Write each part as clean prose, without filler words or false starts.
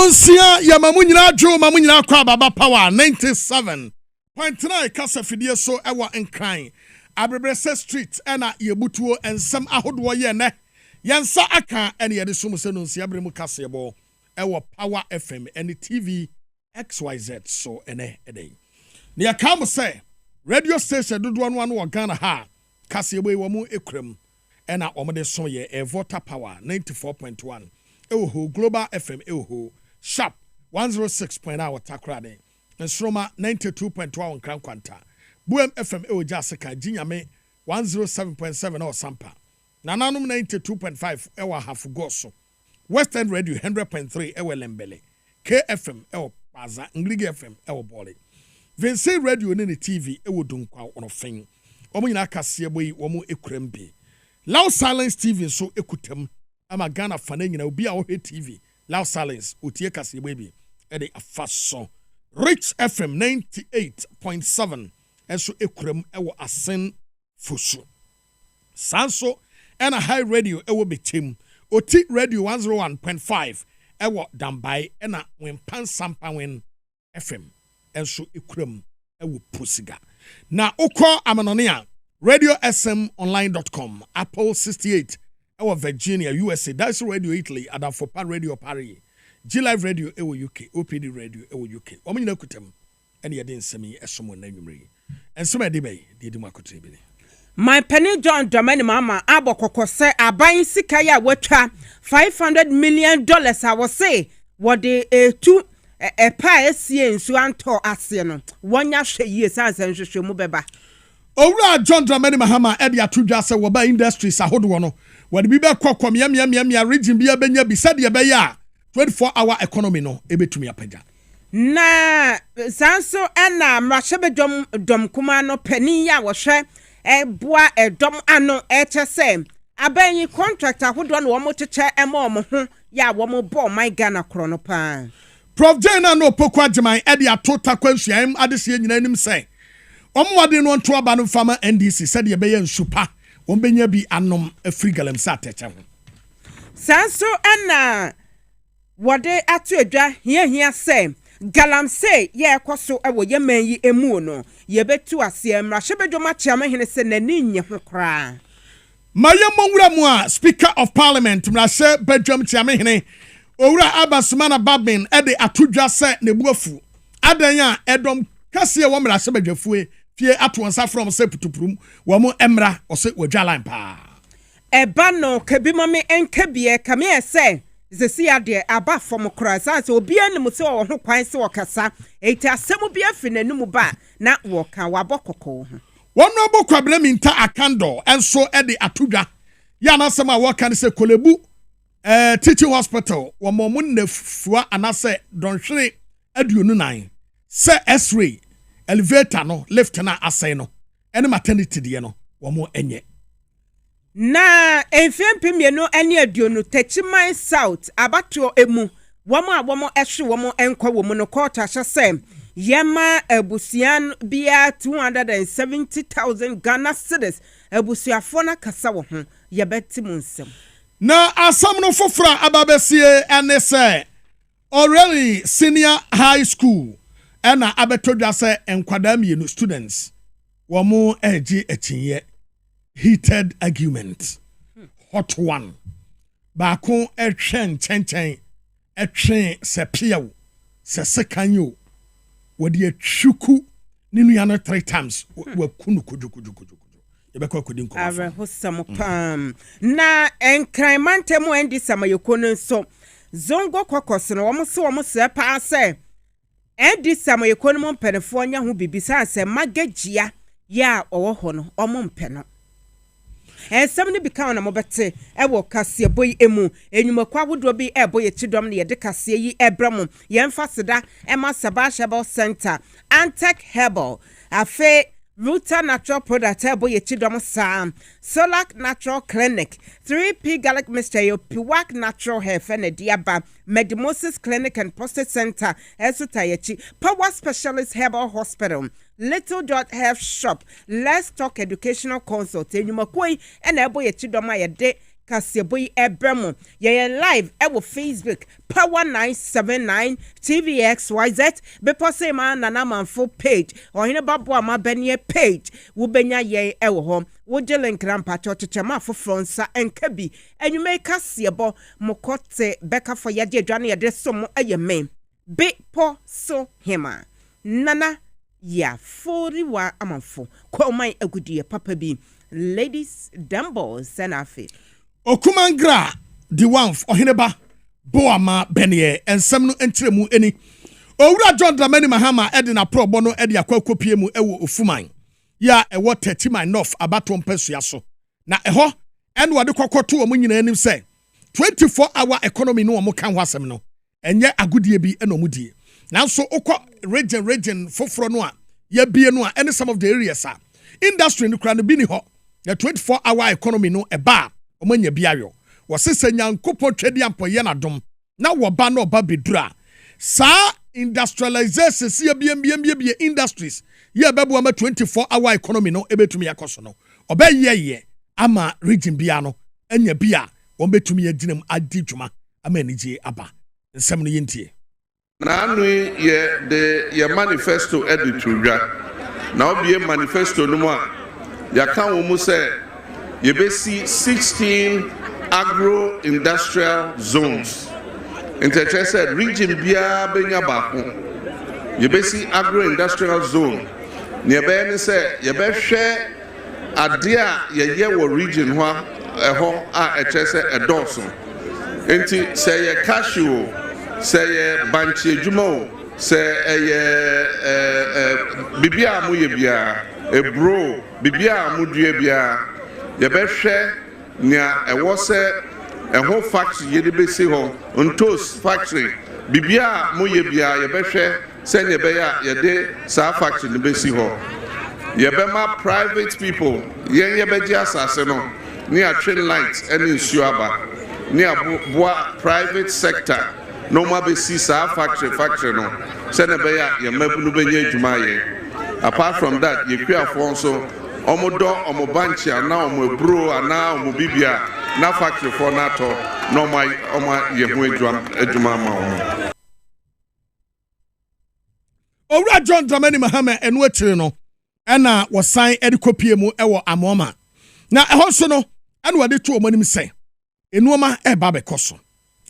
Nonsia ya mamunyina adwo mamunyina kwa baba power 97.9 kasa fidie so ewa enkran Abrebrese street ena yebutuo ensem ahodo ye ne yensa aka ene yede som se nonsia bremu Kasiebo ewa power FM ene TV XYZ so ene eden ne yakam say radio station dodo no no Ghana ha Kasiebo e wo mu ekrem ena omode so ye Evota power 94.1 ewo Global FM ewo Sharp 106.9 Takrade and Sroma 92.1 Crown Quanta Buem FM ewo Jasika Jinyame 107.7 or Sampa Nananum 92.5 ewa Hafu Goso Western Radio 100.3 ewo Lembele KFM ewo Paza Nglige FM ewo Bole Vince Radio ni TV ewo Dunkwa ono fin omo nyina Kasiebo yi omo ekurembe Loud Silence TV so ekutem ama Ghana fane nyina obi a wo TV Loud Silence otie Kasiebo bi e de afaso Rich FM 98.7 enso ekurem ewo asen fusu Sanso ena High Radio ewo betem oti Radio 101.5 ewo Dambai ena Wempan Sampawen FM enso ekurem ewo Posiga na ukọ amanonea radiosmonline.com Apple 68 ewo Virginia USA that's Radio Italy Adafopa Radio Paris G Live Radio ewo UK OPD Radio ewo UK omanyina kutem ene yede nsemi esomo na nwumre ensema de bay de di makotre bi My penny John Domani mama abokokose aban sika ya watwa $500 million I was say what the two a pa esie nsu anto ase no wonya hwe yie sansan hwehwe mu beba Owura John Dramani Mahama e de atodwa se wo ba industries ahodo no wode bi be kokom ya region bi abenya bi sade be ya 24-hour economy no ebetumi apaja na sanso ena mrahye dom kuma no pani ya wo hwe boa dom ano chese abanyi contract ahodo no wo mocheche ema omo ho ya wo mo bo my Ghana kro no pa Prof Jana no pokwa jeman e de atota kwansua adesie nyina nim se omwade no nto aba no fama NDC said ye be ye nsupa ombenya bi anom afri Galamsey ateche ho sanso ana wode atu adwa hia se Galamsey ye ekoso ewo ye manyi emu no ye betu ase mrahye bedwoma chiama hene se nani nye ho kra mayemowura mu a Speaker of Parliament mrahye bedwom chiama hene owura Abasumana Babin e de atodwa se nebuafu adan a edom kase wo mrahye bedwafue fie atonsa from se putuprum wo mo emra ose wadwalan pa eba no kabimame enkabie kame se zesi ade aba from krasa se obi anim se wo ho kwan se wokasa eti asemu bi afi nanum ba na woka wabokoko ho wono bokwabra minta akando enso e de atodwa ya na asem a woka se kolebu teaching hospital wo mo nafua anase donhwere aduonu nan se x-ray elevator no lift na asay no ene maternity de no wo mo enye na enfempemie no ene aduonu Techiman South abato emu wo mo ehwe wo mo enkwa wo mo no court ahye yema abusian bia 270,000 Ghana cedis abusiafo na kasa wo ho yebeti mu nsem na asam no fofra ababesie ene se already senior high school ena abetodwa se enkwada mienu students wo mo eji etinye heated argument hot one baako etwen chenchen etwen se piawo se sekanyo wodi atwuku ninu ya no 3 times wakunu kujukuju yebekwa kodin ko afa hosam pam na enkremante mo endi samayekonu nso zongo kokos no wo se pa se endi samayekonu mo mpenefo nya ho bibisa se magagia ya owo ho no omo mpeno ensem ne bika na mo bete ewo Kasiebo yi emu enyumakwa wodo bi ebo ye chidom ne ye de kase yi ebramo ye mfaseda ema Sabasha Herbal Center Antec Herbal afe Ruta Natural Product ebo ye chidom sam Solak Natural Clinic 3P Garlic Mixture Piwak Natural Hair Fene Diaba Medimosis Clinic and Prostate Center Esutayechi Power Specialist Herbal Hospital Little Dot Health Shop Let's Talk Educational Consult enyumakoi ena ebo ye chidom ayede Kasiebo yi ebremo ye live ewo Facebook Power 979 TVXYZ bepose ma nana manfo page ohine babo ama benye page wo benya ye ewo ho wo link rampa chochema foforo nsa enka bi enwume Kasiebo mokote beka for ye adwane ye de som ayeme be po so hema nana ya foriwa amanfo kwa umai agudie papa bi ladies dumbo senafi Okumangra the one ohineba boama benye ensem no entremu eni owura John Dramani Mahama edina pro bono edi akwakopie mu ewo ofuman ya ewo 30 mile north abato mpesua so na eho en wode kokoto omo nyina anim se 24-hour economy no omo kan hwasem no enye agudie bi eno mudie nanso ukọ region foforo no a ya bie no a any some of the areas a industry no kra no bi ni ho the 24-hour economy no eba omanya biayo wasese nyankopo twedi ampoye na dom na woba na oba bedura sa industrialization si bie industries ye bebu ama 24-hour economy no ebetumi yakoso no obeyeye ama region bia no anya bia won betumi yadinam adi dwuma ama anije aba nsem no yentie na anu ye manifesto editorya na obie manifesto no mu a yaka wo mu se ye be see 16 agro-industrial zones. Interest said region bia benya bako. You be see agro-industrial zone. Near be say ye be share adia ye wo region hwa eho a echese edoso. Enti say ye cashew, say ye banchi adwuma, say bibia mu ye bia, ebro bibia mu due bia. Ye be share nia ewo se eho factory ye de be si ho ontos factory bibia mo ye bia ye be hwe se ne be ya ye de sa factory ne be si ho ye be ma private people ye be ji asase no nia train lights any nsuaba nia boa private sector no ma be si sa factory no se ne be ya ye mabunu be nya adwuma ye apart from that ye kwiafo nso omodo omobanchi ana omobro ana omobibia na factory for nato no my yehu adwuma ma omo owura John Dramani Mahama enu akire no na wosan edikopie mu ewo amoma na eho so no ena wade to omanim se enuoma eba bekoso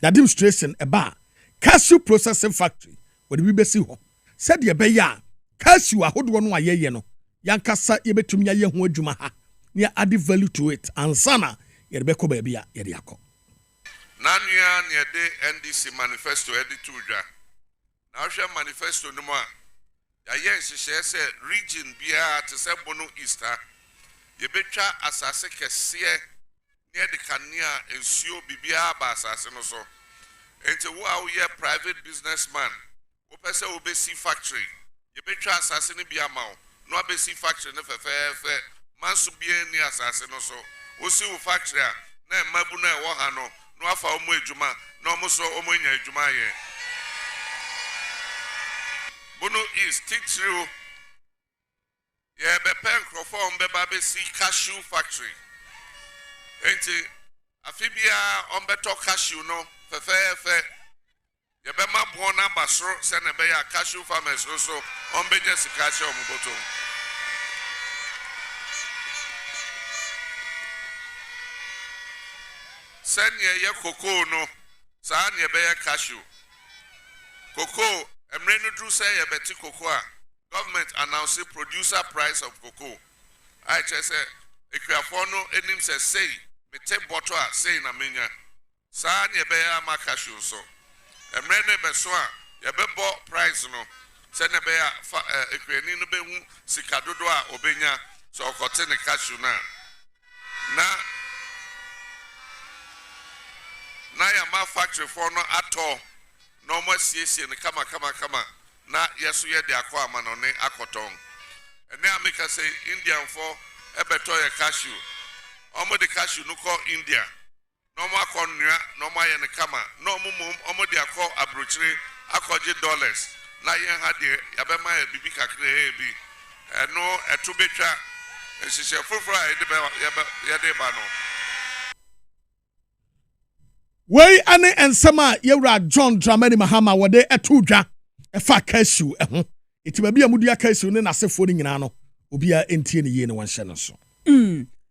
ya demonstration eba cashew processing factory wade bi besi ho said ye be ya cashew ahodo no ayeye no yankasa yebetumi aye ho adwuma ha ne add value to it ansana yerebeko ba bia yede yakọ nanua ne de NDC manifesto editu dwa na hwe manifesto no ma ya yen hyehyɛ sɛ region bia te sɛ bono easter yebetwa asase kɛseɛ ne de kanea ensuo bibia ba asase no so enti wo a wo yɛ private businessman wo pɛ wo be see factory yebetwa asase ne bia ma wo no abesi factory ne fefefe manso bia ni asase no so wo si wo factory a na mabu na ewo ha no no afa omo adwuma na omo so omo nya adwuma ye bono is titru ye be pen crofon be ba be si cashew factory enti afibia on beto cashew no fefefe ye be ma bo na basro se na be ya cashew farmers so on be just cashew omo boto Sanye ye cocoa no sa ne be ye cashew cocoa emre no dru say ye beti cocoa government announce producer price of cocoa I just say ekwiafo no enim say me te bottle a say na menya sa ne be ye ma cashew so emre ne be so a ye be bo price no say ne be ya ekwani no be hu sika dodo a obenya so okote ne cashew na ya ma factory for no ato no more CC ne kama na yeso ye de akọ ama no ne akoton ene ameka say Indian for ebeto ye cashew omo de cashew no call India no mo akonnua no mo ye ne kama no mo omo de akọ abrochire akọje dollars na ye ha de ya be ma ye bibi kakre bi eno eto betwa ehihye foforo a ye de ba no Wey ane ensema yewra John Dramani Mahama wode etudwa efa Kasiebo eho. Eti ba bia mudu Kasiebo ne nasefo ni nyina no. Obia entie ne ye ne wonhye no so.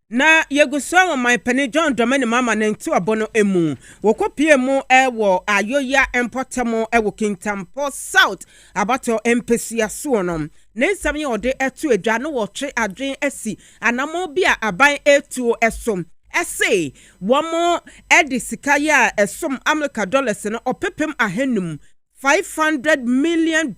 Na yeguso my penny John Dramani Mama na ntu abono emu. Wokopie mu ewo ayoya empotemo ewo Kintampo South abato empesia suonom. Na nsam ye ode etu edwa no wo twe adwen asi anamo bia aban etu esom. Ese womo edi sikaya esom America dollars no opepem ahenum $500 million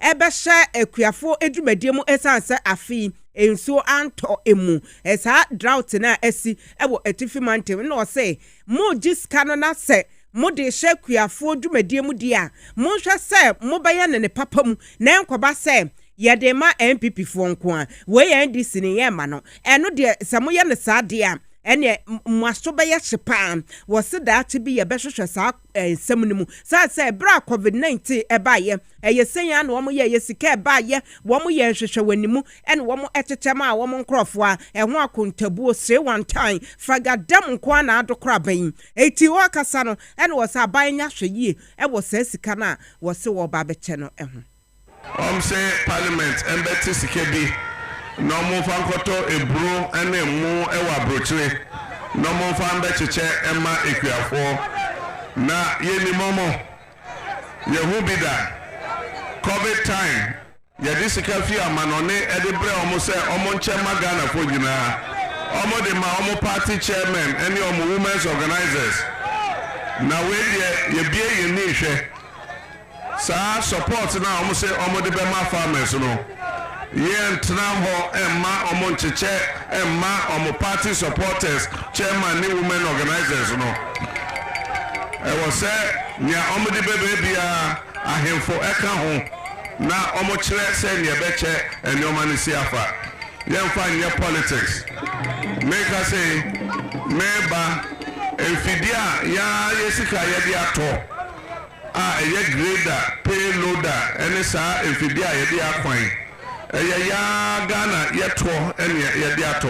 ebesha ekuafo edwumadie esanse afi enso anto emu esa drought na esi ewo etifi mantem na o say mo giskano na se mo de hye kuafo edwumadie mu dia mo hwe se mo baya ne papa mu na enkoba se yede ma MPP fo nko a we NDC ne ye ma no eno de se mo ye ne sa de a ene mwaso be ye hyepa wo se da ate bi ye be hwehwe sa semnimu sa se bra COVID-19 eba ye eye senya na wo mo ye sika eba ye wo mo ye hwehwe wanimu ene wo mo etetema a wo mo nkrofo a eho akontabuo se one time fagadam nko na adokora ban eti wo kasa no ene wo sa ban nya hweye e wo sa sika na wo se wo ba beche no eho say Parliament embeti sika bi no mo fankoto ebro ene mu ewa brochire no mo fan becheche ema ekuafo na yeni momo yehu bida COVID time ye disika fi amanone edebre omo se omo nche magana fo nyina omo de ma omo party chairman ene omo women's organizers na we ye bie ye ni hwe sa support na omo se omo de be ma farmers no yen tnamho emma omo ncheche emma omo party supporters chairman ni women organizers no e was say nya omo de bebe bia ahemfo eka ho na omo kire se ne beche ene omo ne siafa yen fa nye politics make us say meba enfidia ya yesika ye dia to eye grader payloader ene sa enfidia ye dia kwan ya Ghana yeto ene ye dia to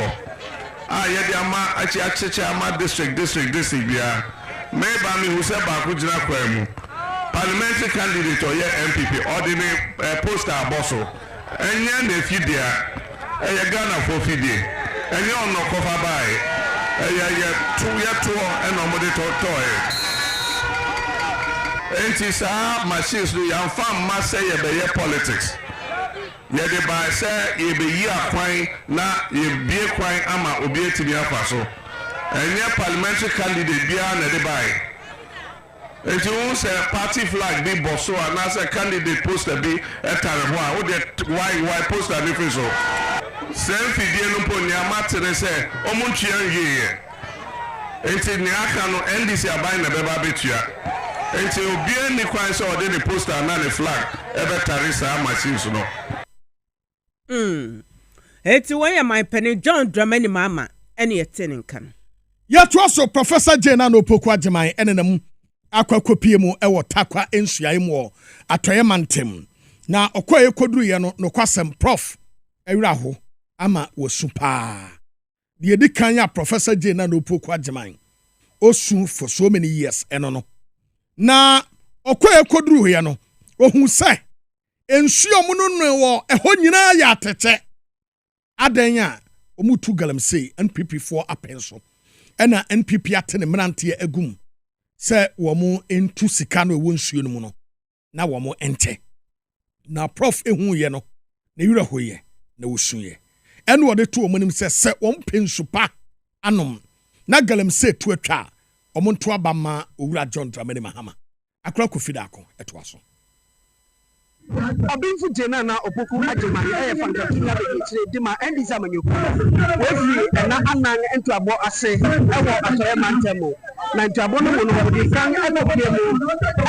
ye dia ma achi ama district bia meba mi hu se ba ku jina kwa mu parliamentary candidate or ye MPP ordinary poster bosso enye na fidia ye Ghana for fidie enye on no cover by ye to ene omode to enti sa machines do yan fam ma say ye be ye politics ye de ba say ye be yi akwan na ye bie kwan ama obi etimi afa so enye parliamentary candidate bia na de bai enti won say party flag be bosso na say candidate poster be etare ho a wo de why poster be so self die no po ni amatere say omuntue ye enti ni aka no NDC abai na be ba betua enti obi ni kwan so ode ni poster na ni flag ebe tarisa machines no eti when my penny John Dramani Mama ene yetene kan ya to so Professor Jane na opoku ageman ene nam akwakopie mu ewo takwa ensuae mu atoye mantem na okoye koduru ye no kwasem prof ewira ho ama wosupa de edikan ya Professor Jane na opoku ageman osu for so many years eno no na okoye koduru ye no ohun se ensuo mu no wo eho nyina ya tete adan ya omutu Galamsey NPP4 apenso ena NPP atene mrante agum se wo mu entu sika no ewo nsuo no mu no na wo mu ente na prof ehu ye no na yira hoye na wosuye ene wo de to omunim se wo mpensu pa anom na Galamsey tu atwa omonto abama owura John Dramani Mahama akra kofida akọ eto aso Abinfu jena na opoku ageman fantatina be chire dima endi zamanyoku wefi na anan ento abo ase ewo atoye mantemo na ntabo no mo no de kan abopie mu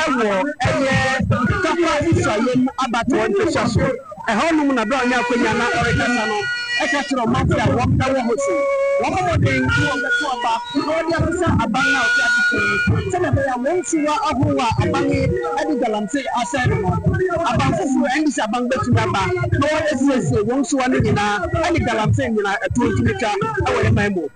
ewo eye takwa isayem abato ntesaso ehonum na do anya akonya na orekasa no ekatiro mafia wo hosi wo de nku obeto aba no de abisa abanga o tiati se na be ya wonsuwa ahowa abange edi Galamsey ase no abanfufu endi abang betu aba no esese wonsuwa ne nyina edi Galamsey nyina eto timika awole maimo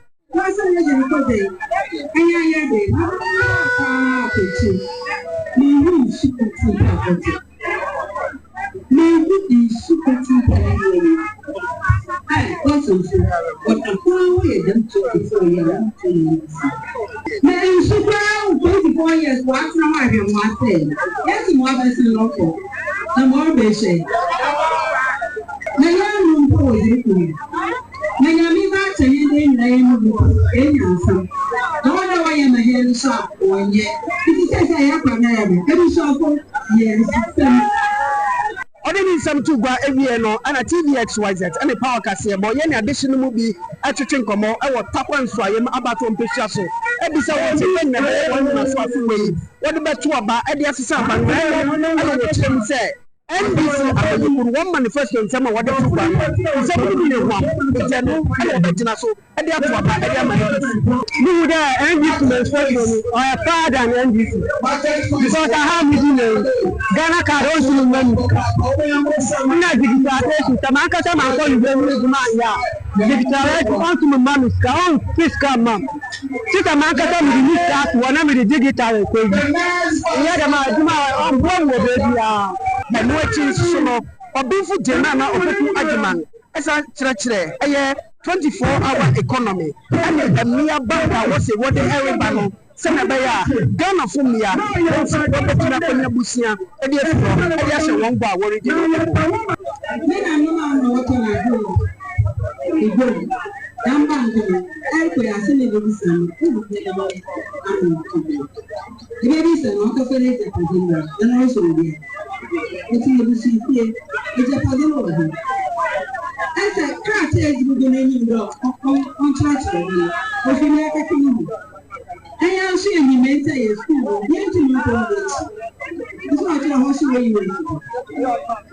Some to go every year no and a TVXYZ and a power Kasiebo any additional movie at Chinkomo our tap and so I am about to picture so every so what about two about Eddie Assam and I say NBC one manifesto in some of what the two so and NBC or a father and NBC because I have Ghana card money. Not digital Tamaka Tamako digital want to manage count fiscal mom. Sitamaka Tamaka one of the digital equation. And what is so or beautiful Gemana or Agiman as a church 24-hour economy and a mere bank was a what everybody. Senabaya, Ghana from Mia, Busia, and yes, one bar worried. I am seeing you maintain school. It's not your house where you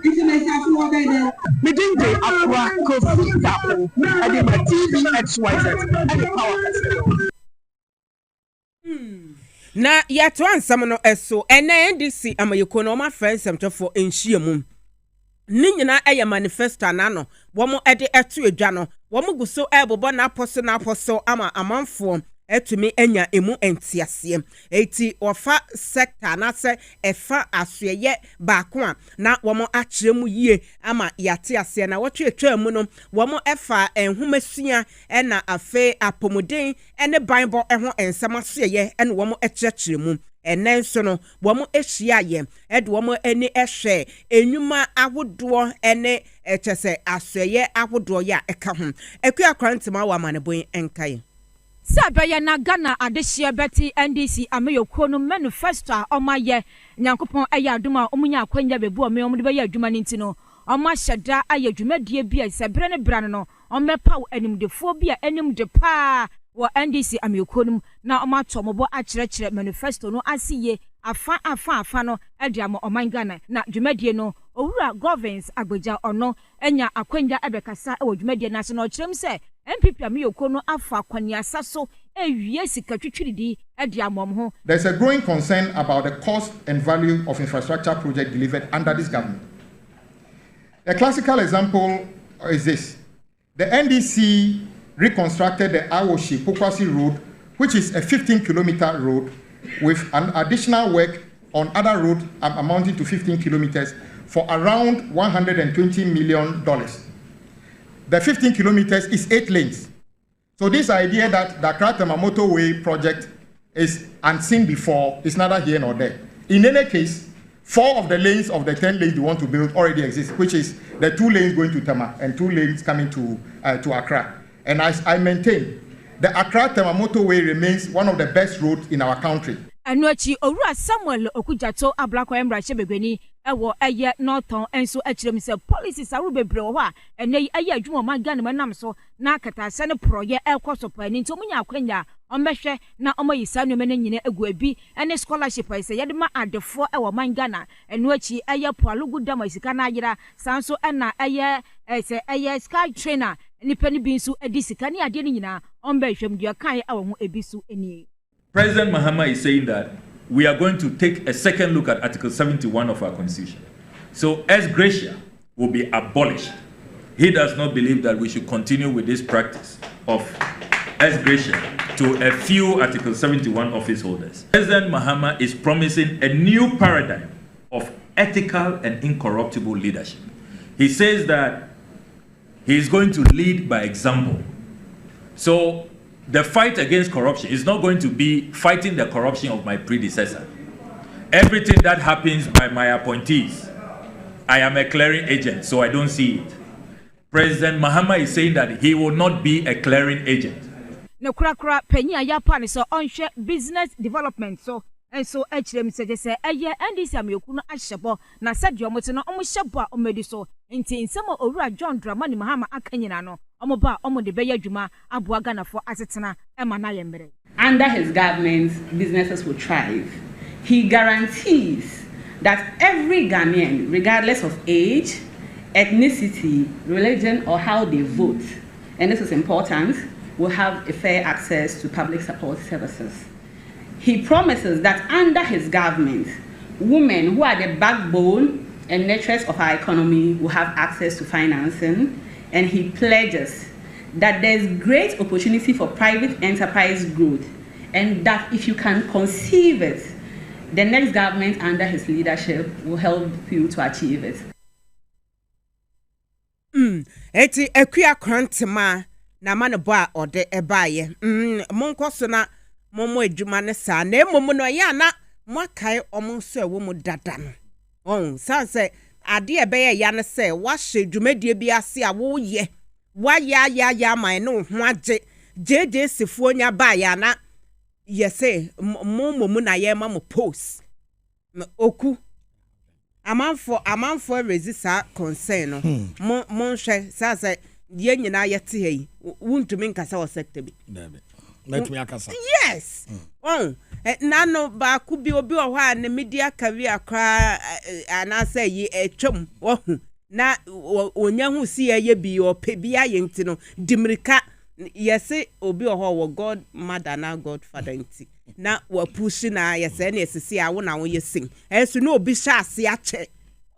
it's a nice after that. Meeting the Aqua Coffee and the TVXYZ and the power. Na yɛto ansam no ɛso ɛna NDC amayɛko no ma friends semtofo enhyiamum ne nyina ɛyɛ manifesto anano wɔn ɛde ɛto edwa no wɔn gu so ɛbobɔ na aposo ama amanfo etumi enya emu entiasie eti ofa sector na se efa asoye baako na womo akyeremu yie ama yate ase na wotwetwa mu no womo efa enhumasua na afe apomuden ene bible eho ensama soye ene womo ekyeremu enen so no womo ehia ye ede womo eni ehwe enwuma ahodo ene ekyese asoye ahodo ya eka ho ekua kwantima wa manebon enkai Sabaya na Ghana adehye beti NDC ameyoko no manifesto omaye nyankopon aya aduma omunya akwanya bebu ome omde be ya aduma nintino oma hyeda aya dwumadie bia sebre ne bra no omepa animdefo bia animde pa wo NDC ameyoko no na oma tomobo akyerɛkyerɛ manifesto no asiye afa no ediamo oman Ghana na dwumadie no owura governance agbeja ono enya akwanya ebekasa e wo dwumadie na se no kyerem se MPP amiyoko no afa kwaniasa so ewie sika twitwiridi ediamom ho. There's a growing concern about the cost and value of infrastructure project delivered under this government. A classical example is this. The NDC reconstructed the Awoshi-Pokwasi road, which is a 15-kilometer road with an additional work on other roads amounting to 15 kilometers for around $120 million. The 15 kilometers is 8 lanes. So this idea that the Accra-Tema motorway project is unseen before is neither here nor there. In any case, 4 of the lanes of the 10 lanes you want to build already exist, which is the 2 lanes going to Tema and 2 lanes coming to Accra. And as I maintain, the Accra-Tema motorway remains one of the best roads in our country. Anuachi Owura Samuel Okujato Ablako Embrache Begweni ewo eye Norton enso akyerem se policies aru bebre wo a ene eye adwuma ma Ghana manam so na akatase ne proye ekoso pani nti omunya akwanya ombehwe na omayisa no mena nyine egu abi ene scholarship ise yede ma adefo ewo man Ghana anuachi eye poalugu dama sika na ayira sanso ena eye ese eye sky trainer nipa ni binsu edi sika ne ade ni nyina ombehwem dua kan ewo ho ebisu eni. President Mahama is saying that we are going to take a second look at Article 71 of our Constitution. So ex gratia will be abolished. He does not believe that we should continue with this practice of ex gratia to a few Article 71 office holders. President Mahama is promising a new paradigm of ethical and incorruptible leadership. He says that he is going to lead by example. So the fight against corruption is not going to be fighting the corruption of my predecessor. Everything that happens by my appointees, I am a clearing agent, so I don't see it. President Mahama is saying that he will not be a clearing agent. No krakra penny a yapani so on business development so and so HM say NDC amekuno ahyebo na sadio mote no omohyebo a omedi so nti nsemo owura John Dramani Mahama akanyina no omoba omode beya dwuma aboa ganafo asetena ema na yemre. Under his government, businesses will thrive. He guarantees that every Ghanaian, regardless of age, ethnicity, religion, or how they vote, and this is important, will have a fair access to public support services. He promises that under his government, women who are the backbone and nurturers of our economy will have access to financing, and he pledges that there's great opportunity for private enterprise growth, and that if you can conceive it, the next government under his leadership will help you to achieve it. Eti ekuya krantima na maneboa ode ebaye. Monko so na momo edwuma ne sa na emomo no ya na mwakae omonso ewo mu dada no. Sanse ade ebeye ya ne se wa hye dwumadie bi ase a wo ye. Wa ya man no ho age. JJ sifo nya ba ya na yese momo na ye ma mo post. Oku amanfo resist concern no mon hwe sase ye nyina yete yi wuntumi nkasa o sector bi let me akasa yes nano ba ku bi obi o hwa na media career kra anase yi etwam na onya hu si ye bi o pe bi aye nti no dimirika yese obi o ho God mother na God father nti na wa push na yese na esisi a wo na wo yesin enso na obi sha ase ache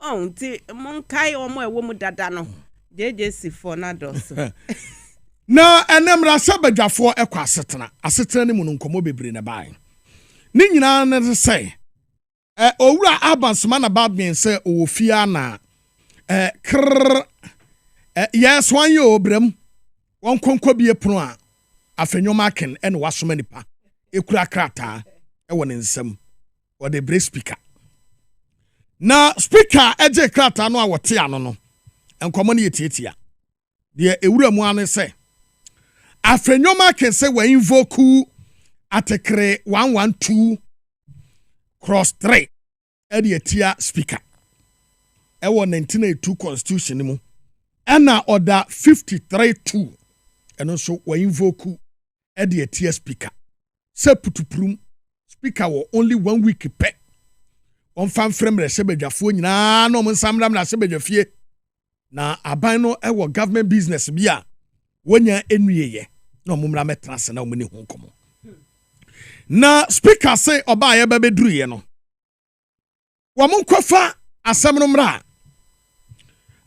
nti monkai omo ewo mu dada no JJC for na dos na enemra sabadwafo ekwa asetena ne mu no nkomo bebre na bai ni nyina na say owura abansma na badmen say owofia na yes wan ye obram won konkɔ bie pono a afenwoma ken ene wasoma nipa ekura krata e won nsam o de bre speaker na speaker eje krata no a wote ano no enkomo ne yetietia de ewura mu ane se afenwoma ken se wa invoke atekre 112 cross 3 e de etia speaker e won 1982 constitution mu ena order 53-2 eno so wa invoke e de etia speaker se putuprum speaker wo only 1 week pe on fan frem re sebedwafo nyina no monsamram na sebedwafie na aban no e wo government business bia wonya enuye no mumra metrase na omuni ho nkomo na speaker say oba ye babedruye no wo monkofa asem no mra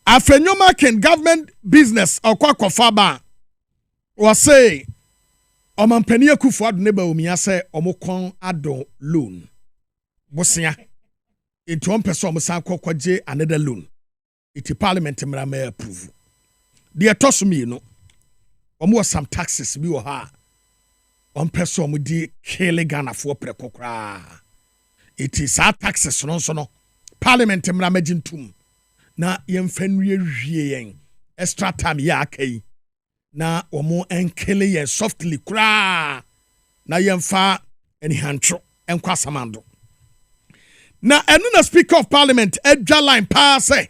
afenwoma ken government business okwakofa ba wo say omampani akufo ado ne ba omia say omokon ado loan bosia enti on person omusan kokwaje another loan iti parliament mra ma approve de etosomi no omo some taxes bi wo ha on person omudi kele Ghana for prekokra iti sa taxes no so no parliament mra majintum na yemfanwie hwie yen extra time ya akai na omo enkele ye softly kra na yemfa eni hantro enkwa samando na enu na speaker of parliament edwa line pa say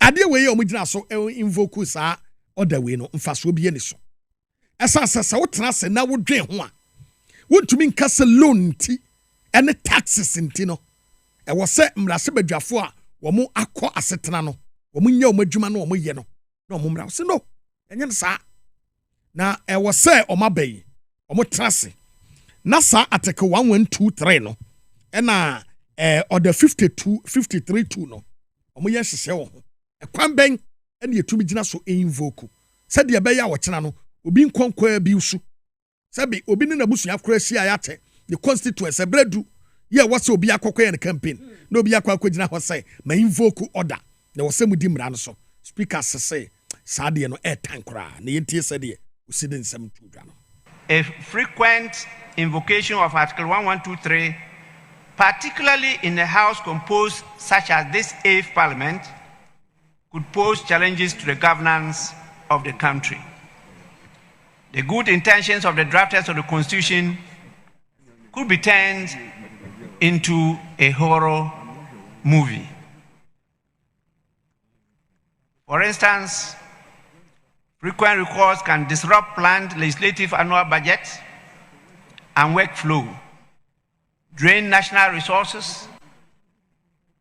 ade we ye omugina so invoke sa order we no mfaso bi eni so esa sesa wotena se na wodwen ho a wontumi nkasa loan nti ene taxes nti no e wo se mrase badwafo a wo mo akọ asetena no wo mo nya omadwuma no wo mo ye no na wo mra se no enye sa na e wo se o mabai o mo trase na sa article 1123 no ena order 53-2 no o mo ye hyehyɛ wo ho e kwan ben ene yetumi gina so invoke said ye be ya wo kyena no obi nkonkwa bi usu Sabi obi ne nabusua kora hia yate the constituents ebredu ye wase obi akokɔ ne campaign na obi akɔ gyina hɔ sɛ ma invoke order na wase mudi mra no so speaker sɛ saade no tan kora na yentie sɛ de usidi nsɛm tudwa no. A frequent invocation of Article 1123, particularly in a house composed such as this 8th Parliament, could pose challenges to the governance of the country. The good intentions of the drafters of the Constitution could be turned into a horror movie. For instance, frequent recalls can disrupt planned legislative annual budget and workflow, drain national resources,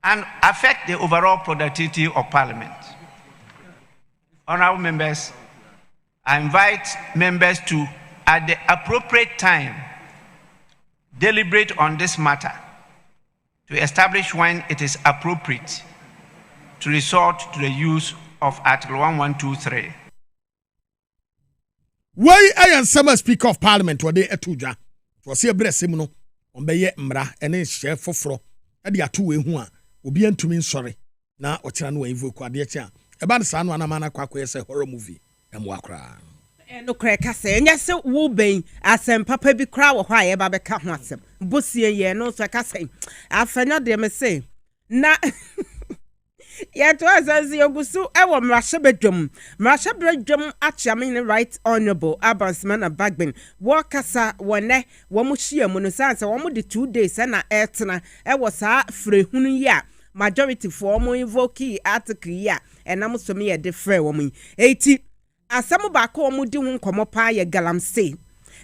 and affect the overall productivity of Parliament. Honorable members, I invite members to, at the appropriate time, deliberate on this matter to establish when it is appropriate to resort to the use of Article 1123. Why I am summer Speaker of Parliament where they etuja for see a breast no on be mra and share for fro at the atu who are obi antumi sorry na ochira no invoke ade chia eba ne sa no anamana kwakwa say horror movie emwa kra no kra ka say nya se wo ben asem papa bi kra wo hwa ye ba be ka ho asem bosie ye no so ka say afanya de me say na ya to azazi ogusu ewo mrashebedwom achiamine right honorable Abansman Bagbin wo kasa wone wo mo hia mu no sanse wo mo de 2 days na etena ewo saa frehunu ya majority for mo invoke article ya enam so me ye de frɛ wo mo eti asam ba ko mo di ho nkomo pa ye Galamsey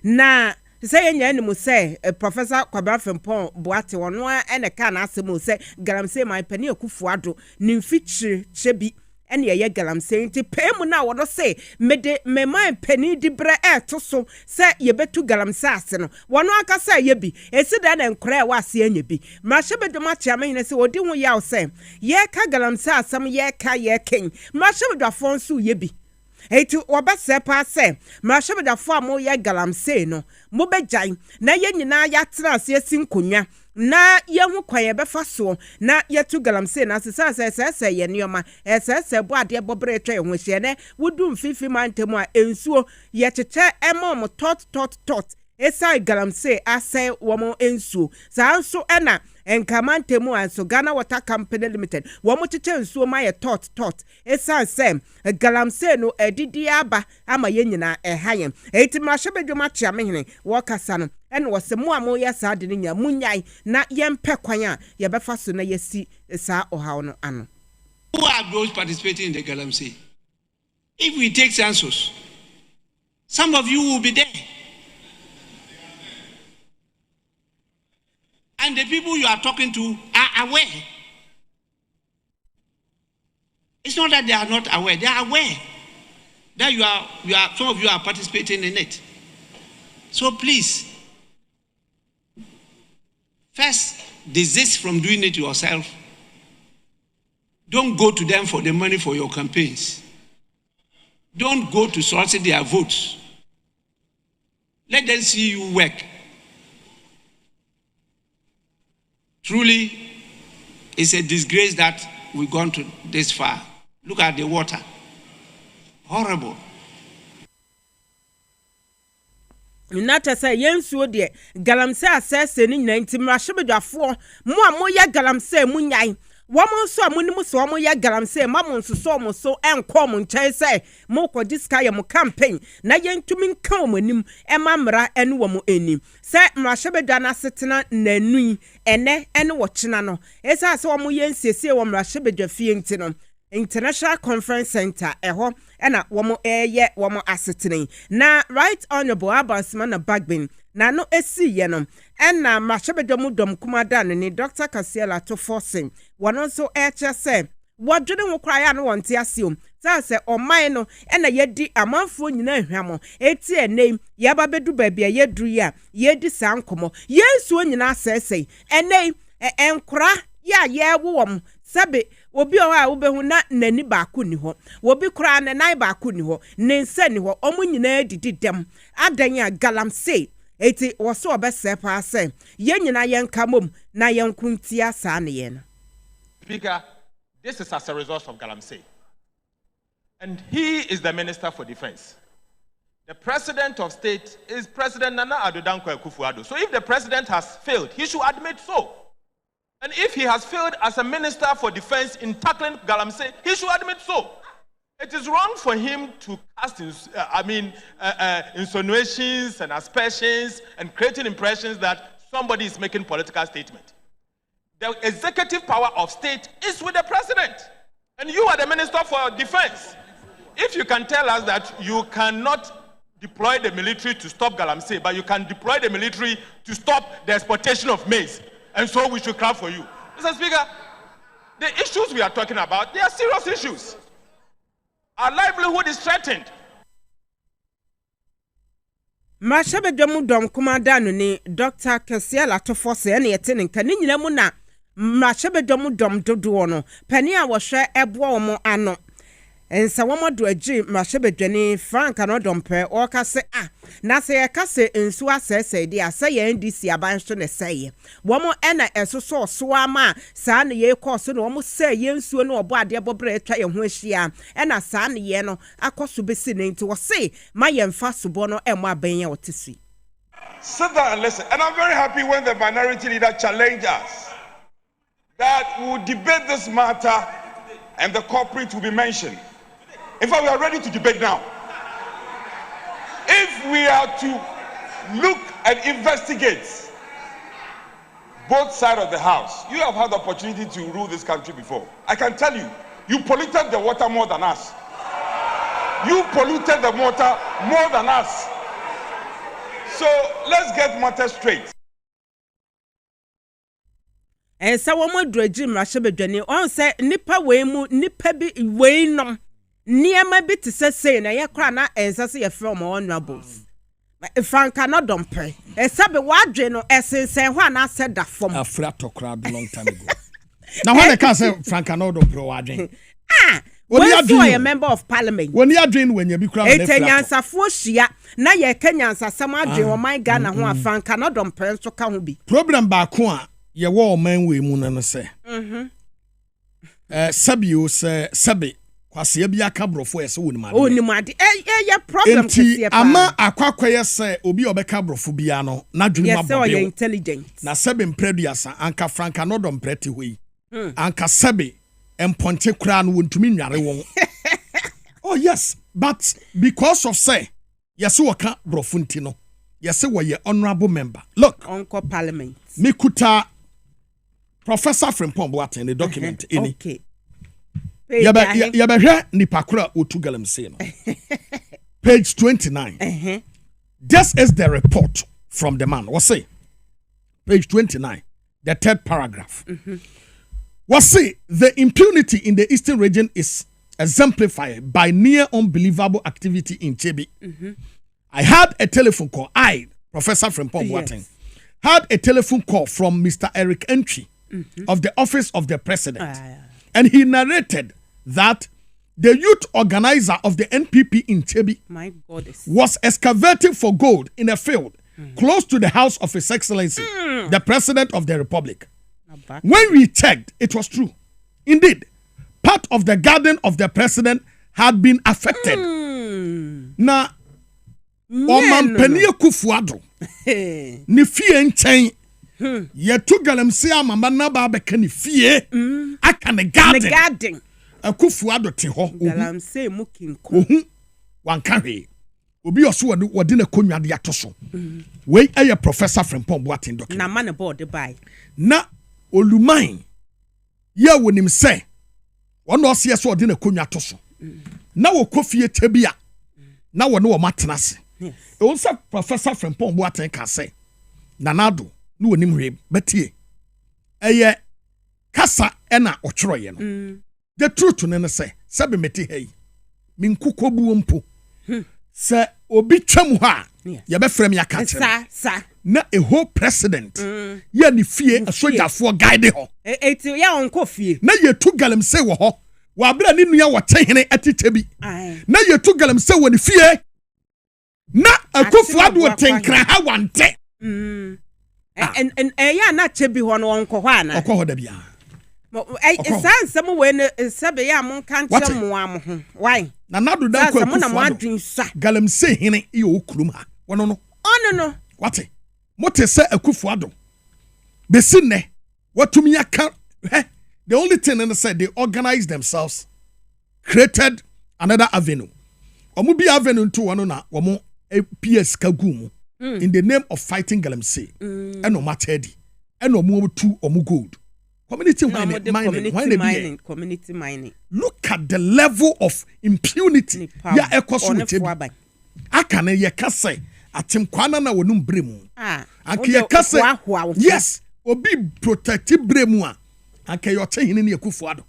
na say nya ni mo say Professor Kwabra Fempon Boate wono ene ka na asem say Galamsey my pani akufuado ni mfichire chebi ene ye Galamsey nti pemu na wodo say me my pani di bre to so say ye betu Galamsey ase no wono aka say ye bi esida na nkora wa ase anya bi mrashebedom achiama hine say odi ho ya say ye ka Galamsey asam ye ka ye ken mrashebedom afonso ye bi Etu wabase pa se mrashebedafo a mo ye Galamsey no mo begyan na ye nyina ya tena ase sinkonwa na ye hu kwan ye befa so na ye tu Galamsey na se ye nioma se bo ade bobre twa ye ho hye ne wudu mfifi mantemu a ensuo ye cheche emo tot esai Galamsey ase wo mo ensuo sanso ena enkamantemu anso Ghana Water Company Limited wo mo cheche ensuo ma ye tot esan sem Galamsey no edidi aba ama ye nyina ehayen eti mrashebedwom achiame hene wo kasa no ene wo se mo amo ye sa de nya munyai na ye mpe kwan a ye befa so na yesi sa ohaw no ano. Who are those participating in the Galamsey? If we take census, some of you will be there. And the people you are talking to are aware. It's not that they are not aware. They are aware that you are some of you are participating in it. So please, first desist from doing it yourself. Don't go to them for the money for your campaigns. Don't go to solicit their votes. Let them see you work. Truly, it's a disgrace that we've gone to this far. Look at the water. Horrible. Nata say yensuo de Galamsey asese ni nyina nti mrashebedwafo mo a mo ya Galamsey munyai womo so amonimu so mo ya Galamsey mamo nso so mo so enkom nkyɛn sɛ mo kɔdi sky mo campaign na yentumi nka mo anim emamra ene wo mo enim sɛ mrashebedwa na setena nanui ene wo kyena no esa sɛ wo mo yensiesie wo mrashebedwa fie nti no International Conference Center eho ena wo mo eye wo mo asetena na right honorable Abansman Bagbin na no esi ye no ena mrashebedwa dom kumada ni Dr. Kasiebo to forcing wono so eche se wodwene wo kwaya ya no wonte asio se oman no ena yedi amanfo nyina ahwamo eti enem ye ba bedu baabi ye duru ya yedi sankomo yesu nyina asese enem enkora ya ye wo sabe obi o a wobehu na nani baako ni ho wobi kura na nan baako ni ho ne nsa ni ho omo nyina didi dem adan ya Galamsey eti wo so obese pa se ye nyina yen kamom na yen kuntia sa ne ye no. Speaker, this is as a result of Galamsey. And he is the Minister for Defense. The President of State is President Nana Addo Dankwa Akufo-Addo. So if the President has failed, he should admit so. And if he has failed as a Minister for Defense in tackling Galamsey, he should admit so. It is wrong for him to cast insinuations and aspersions and creating impressions that somebody is making political statement. The executive power of state is with the President. And you are the Minister for Defense. If you can tell us that you cannot deploy the military to stop Galamsey, but you can deploy the military to stop the exportation of maize, and so we should clap for you. Mr. Speaker, the issues we are talking about, they are serious issues. Our livelihood is threatened. Mashebe dom kumandano ni Dr. Kasiebo atofose ene yete ne nka ni nyina mu na mashebe dom dodo no pani a wo hwe ebo omo ano ensa womodo agi mashebe dwani Frank anodompe o kase na se kase ensu asese di aseye NDC abanhwe ne seye womo ena esoso so ama saa ne ye koso no womo seye ensu no obo ade bobre etwa ye ho ahia ena saa ne ye no akoso besi ne nti wo se ma ye mfa sobo no emo abanye wotesi. Sit down and listen. And I'm very happy when the minority leader challenged us that we will debate this matter and the culprit will be mentioned. In fact, we are ready to debate now. If we are to look and investigate both sides of the house, you have had the opportunity to rule this country before. I can tell you, you polluted the water more than us. You polluted the water more than us. So let's get matters straight. And so one more dredging Mashebe on say nipa we mu nipa bi we no niema bi te say na ye kra na ensase ye from honorables. Frank anodompe. Esabe wadwe no esensen ho na said da form. Afra tokra long time ago. Now when they can say Frank anodompe wadwe. When you are a member of parliament. When you are doing when you be crowned. Etenyansafo hia na ye kenyansasam adwe o man Ghana ho Frank anodompe nso ka ho bi. Problem ba ko a ye wo man we mu na no say. Sabio say sabe kwase bi aka brofo ese wonimade. Onimade ye problem kese pa. Ama akwakoye say obi obeka brofo bia no na dwunu mabode. Yes, so intelligent. Na sabe mpreduasa anka Frank anodompe te hoi. Anka sabe emponte kura no wontumi nware won. Oh yes, but because of say yes waka brofo nti no. Yes we ye honorable member. Look, Uncle Parliament. Mikuta Professor Frimpong Boateng the document ini. Okay. Yabehwe nipakura otu Galamsey no. Page 29. This is the report from the man. What say? Page 29. The third paragraph. What say? The impunity in the eastern region is exemplified by near unbelievable activity in Chebi. I had a telephone call. Professor Frimpong Boateng, had a telephone call from Mr. Eric Entry of the office of the president. And he narrated that the youth organizer of the NPP in Chebi was excavating for gold in a field close to the house of His Excellency, the President of the Republic. When we checked, it was true. Indeed, part of the garden of the president had been affected. Now, Omampani Akufo-Addo ni fie nchen ye to Galamsey amama na ba beka ni fie aka ne garden Akufo-Addo te ho Galamsey mukinko wanka hwe obi oso wode na konwa de atoso we eye Professor Frimpong Boateng document na man board by na oluman ye wonim se wono ose so wode na konwa atoso na wo kofie tebia na wo ne wo matenase. Yes. Also, Professor Frimpong Boateng can say, Nanado, no one him, but ye. Aye, Kasa ena ochroyen. The truth to nene say, Sabi meti hey, min kuko buompo. Say, obi chamuha, yabe frame ya kache. Sa. na a whole president ye ni fie a soldier for guide ho eti ya onko fie na ye tu Galamsey wo ho wa bra ni nua wo tehene atete bi na ye tu Galamsey wo ni fie na Akufo-Addo tenkra ha wante en ya na chebi ho no onko ho ana okọ ho da bia nsam we ne sebe ya mon kan che mo am ho why na nado da ko Galamsey hene ye okurum ha wono no no what mote se Akufo-Addo besi ne watumi aka the only thing in said they organized themselves created another avenue omo bi avenue to one na omo PS kagumu in the name of fighting Galamsey and no matedi and no more to omo gold community mining. Look at the level of impunity ya ekoso with akane ye kase atim kwana na wonum bremu anke ye kase yes obi protective bremu a anke yo tehine ne Akufo-Addo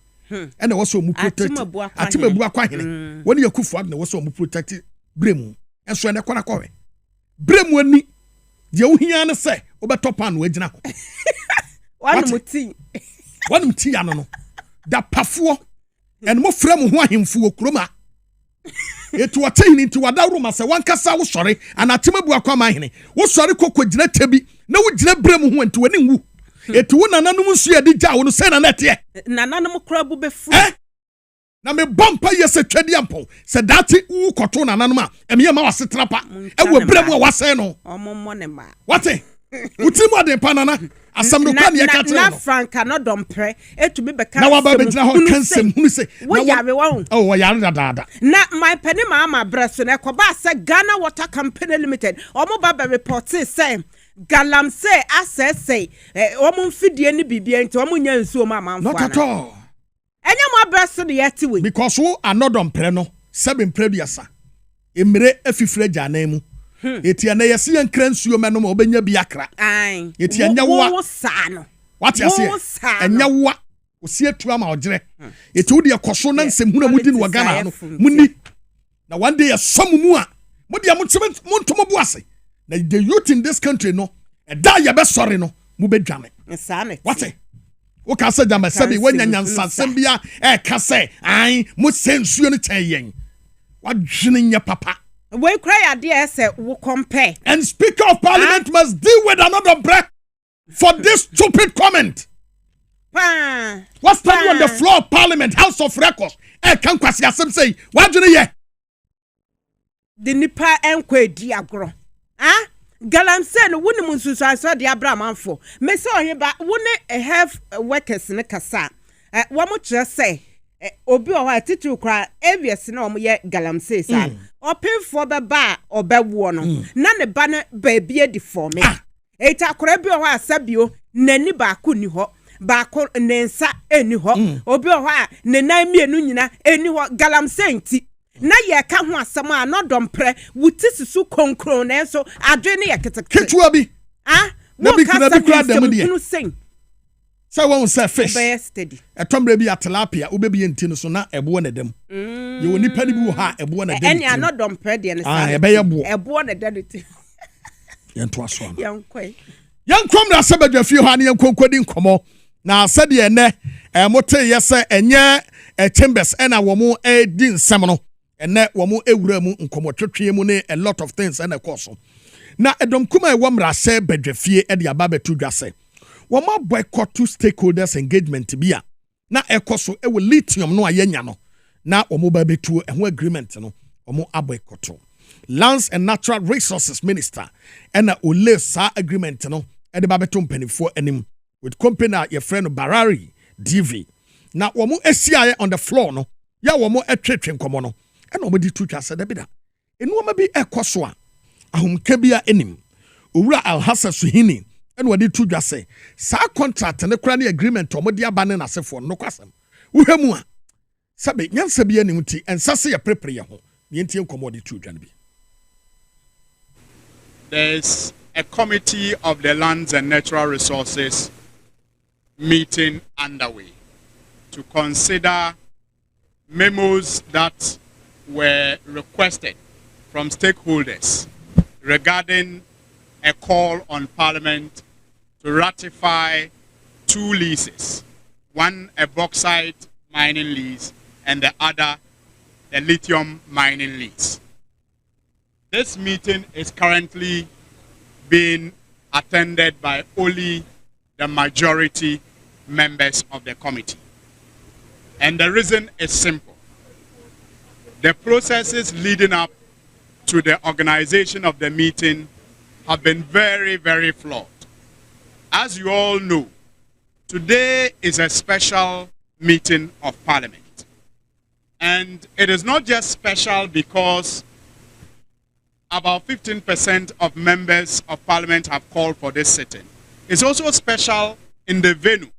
ene wo so mu protect atimabu akwa hene woni Akufo-Addo ne wo so mu protect bremu enso ene kwana kowe bremu ani de wo hia ne se obetopa no agina ho wanum ti ya no da pafo en mo frem ho ahemfu okroma etu watehini nti wadawro ma se wankasa wo sori anatimabu akwa ma hene wo sori kokogina tebi na wo gina bremu ho nti wani nwu etu wo nananum nsu ya digya wo no se na nete nananum krabu befu na me bompa yese twedi ampon se dati wo koto nananum a emiye ma wasetrapa ewo bremu a wase no omommo ne ma wate utimu ade panana asam no kwa ne yakatre na franka no dompre etumi beka na waba begina ho kansem hunu se wo yare wo wo yare dada na my penny mama breso na koba se Ghana Water Company Limited omo baba report say Galamsey asese omo mfidie ni bibia nti omo nya nsuo ma manfo not at all enya mo breso de yeti we because wo anodom pre no seven preduasa emre afifire jana mu etia na yesi yankra nsuo menom obenya bi akra etia nyawa sano what you say enyawa osie tu ama ogire eti wo de ekoso na nsem huna mudi no Ghana no muni na one day yasom mu a mudi amonteme montomo buase na the youth in this country no da ya be sorry no mu bedwane what wo ka sa jama sabi wanya nyansasem bia ka say an mo sensuo no cheyen wadwene nya papa we cry idea say we compare and Speaker of Parliament must deal with another break for this stupid comment. What's standing on the floor of Parliament, House of Records? Can kwasi asem say, what do you hear? The nipa enkwe di agro. Galamsey no woni munsusu aso de Abraham amfo. Me say ohe ba woni have workers ne kasa. Wo mo kire say obi o ha titi kra avias na omo ye Galamsey sa. Open for the bar or bewo no. Na ne ba ne baby di for me. Eta kra bi o ha asabio nani ba ko ni ho. Ba ko nensa eni ho. Obi o ha ne nan mienu nyina eni ho Galamsey nti. Na ye ka ho asem a no dompre wuti susu konkron na so adwe ne ye ketewa bi na bi kra dem de say won say fish etombre bi atlapia obebi enti no so na ebo na dem ye woni pani bi wo ha ebo na dem eni no dompre de ne sa ebo na dem ye nto aso no yankom na sabadwa fi ho ne yankonkodi nkomo na sade ne mote yese enye chambers ena wo mu di nsem no ene wo mu ewura mu nkomo twetwe mu ne a lot of things ena koso na edom kuma e wo mra se badwafie e de ababetu dwase wo ma boycott to stakeholders engagement bia na ekoso e wo lithium no ayanya no na wo mo babetu e ho agreement no wo mo aboycott Lands and Natural Resources Minister ena ole sa agreement no e de babetu mpanifo anim with company your friend Barari DV na wo mo asia on the floor no ya wo mo atwetwe nkomo no ena wo di tutwa se da bida enu ma bi ekoso a ahomka bia enim owura Alhassa Suhini ena wadi tutwa se sa contract ne kra ne agreement o mo de aba ne nasefo no kwasem wohemu a sabe nyansa bia enim ti ensase ya prepare ye ho ne ntie nkomo de tutwa ne bi. There's a committee of the Lands and Natural Resources meeting underway to consider memos that were requested from stakeholders regarding a call on Parliament to ratify 2 leases, one a bauxite mining lease and the other a lithium mining lease. This meeting is currently being attended by only the majority members of the committee. And the reason is simple. The processes leading up to the organization of the meeting have been very, very flawed. As you all know, today is a special meeting of Parliament. And it is not just special because about 15% of members of Parliament have called for this sitting. It's also special in the venue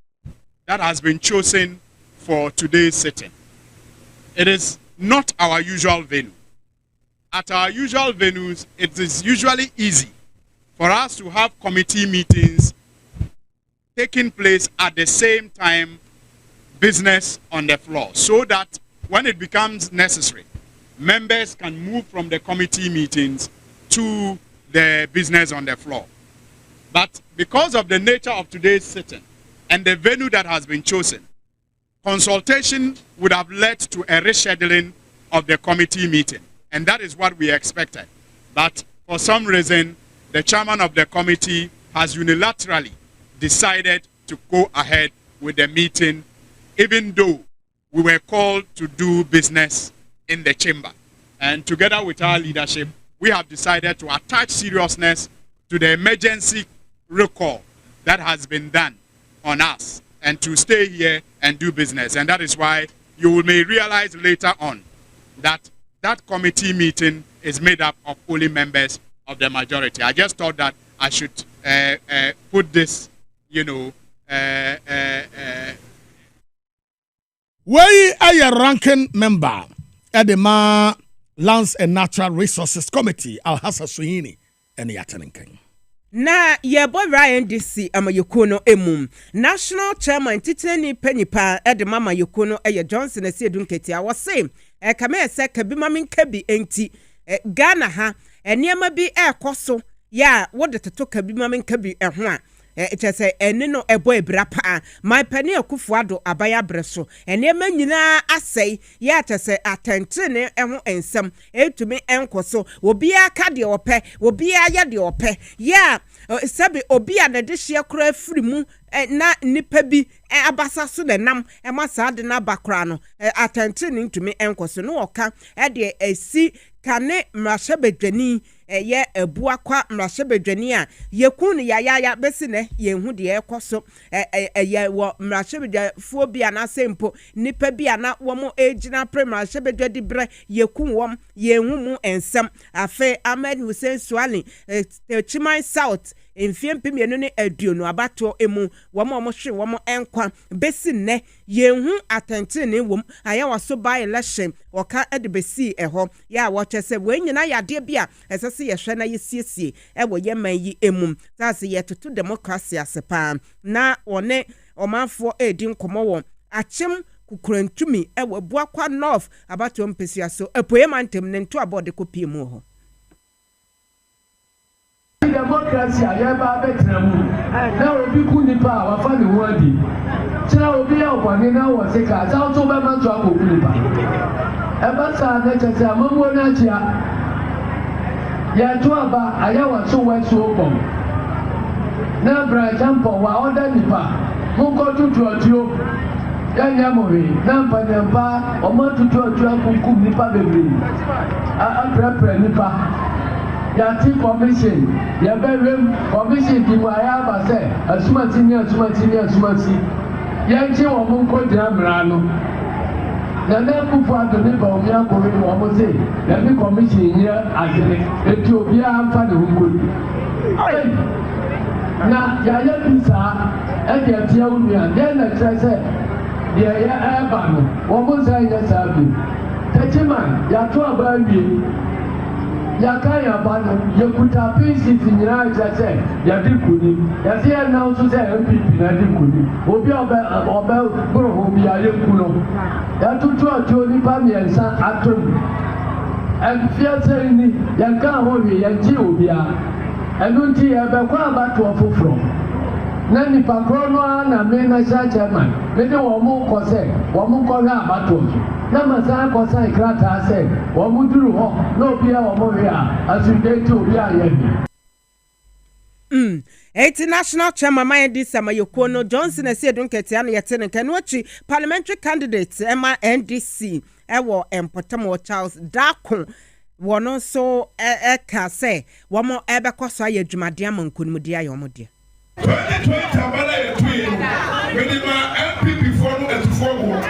that has been chosen for today's sitting. It is not our usual venue. At our usual venues, it is usually easy for us to have committee meetings taking place at the same time, business on the floor, so that when it becomes necessary, members can move from the committee meetings to the business on the floor. But because of the nature of today's sitting and the venue that has been chosen, consultation would have led to a rescheduling of the committee meeting. And that is what we expected. But for some reason, the chairman of the committee has unilaterally decided to go ahead with the meeting, even though we were called to do business in the chamber. And together with our leadership, we have decided to attach seriousness to the emergency recall that has been done on us and to stay here and do business. And that is why you may realize later on that that committee meeting is made up of only members of the majority. I just thought that I should put this, Where are you ranking member at the Lands and Natural Resources Committee, Alhassa Suhini, and Yataninking? Na yebo Ryan DC ama yokono emum national chairman titani penipa ede mama yokono eye Johnson esi edunketi a wose kame ese kabi mamin kabi enti Ghana ha eniema bi ekoso ya wode toto kabi mamin kabi ho a etese ene no ebo ebra pa my pani akufuado abaya breso eniema nyina asei ya tese atentene ho ensem etumi enkoso obi aka de ope obi aya de ope ya sabi obi a de hye kura firi mu na nipa bi abasa so na nam masa de na bakra no atentene ntumi enkoso no oka de esi kane mrashabedwani ye ebua kwa mrashabedwani a yekun ya besi ne yenhu de ekoso ye wo mrashabedwafo bi ana sempo nipa bi ana wo mo ejina pre mrashabedwadi bre yekun wom yenhu mu ensem afe Ahmed Hussein Swali Chiman South Mfiempe mienu ne aduonu abato emu womo hwe womo enkwa besi ne yenhu atentene wom aya waso by election oka edebesi eho ya wochese wenyina yade bia esese yehwe na yesiesie ewo yeman yi emu sase yetoto democracy asepa na one omanfo edi nkomo won achem kukurantumi ewo buakwa north abato mpesi aso epoyemantem ne nto abode kopie mu ho democracy ayaba betramu na obi ku nipa wa fa ne ho adi kira obi ya obane na wo se ka za to be ma to akoku nipa e ba sa na chese amamo na chia ya to aba ayawa so we so bom na bra jampo wa oda nipa mu ko tutu otuo ya nya mo we na mpa o mo tutu otuo akoku nipa bebre a prepare nipa Yati commission, yabem commission di waya ba se asumati. Yanchi wo mun ko dira mrano. Na kufu adoni ba omi akori wo mo se, yabi commission nya agere, eti obi amfa ne hunkodi. Na ya bisa e de tia unua, de na trese de ya eba no, wo mo se nya sabi. Techman, ya to aba wi. Yakaya bano yekuta pisi tinyira jase ya dikuni ya siya na usu se MPP na dikuni obi obe bro obi ya yekuno ya tutu ati nipa miensa atom enfia se ni yanka hoye yanji obi a ɛno nti ɛbɛkɔ abatoɔ foforɔ na nipa koro no na me national chairman me de wɔn mo kɔ sɛ wɔn mo kɔ hwɛ abatoɔ na masan kɔ sɛ krataa sɛ wɔn mo duru hɔ na obi a wɔn mo hwɛ a asundɛ ti obi a yɛ bi. International chairman Mayedi Samayokono Johnson said Dunketia na yete nka no achi parliamentary candidate Emma NDC ewo Empotamo Charles Dako wono so ka say wo mo ebekwaso aye dwumade amankonumdi ayomode 2020 abala ye twi with my MP before no at forward.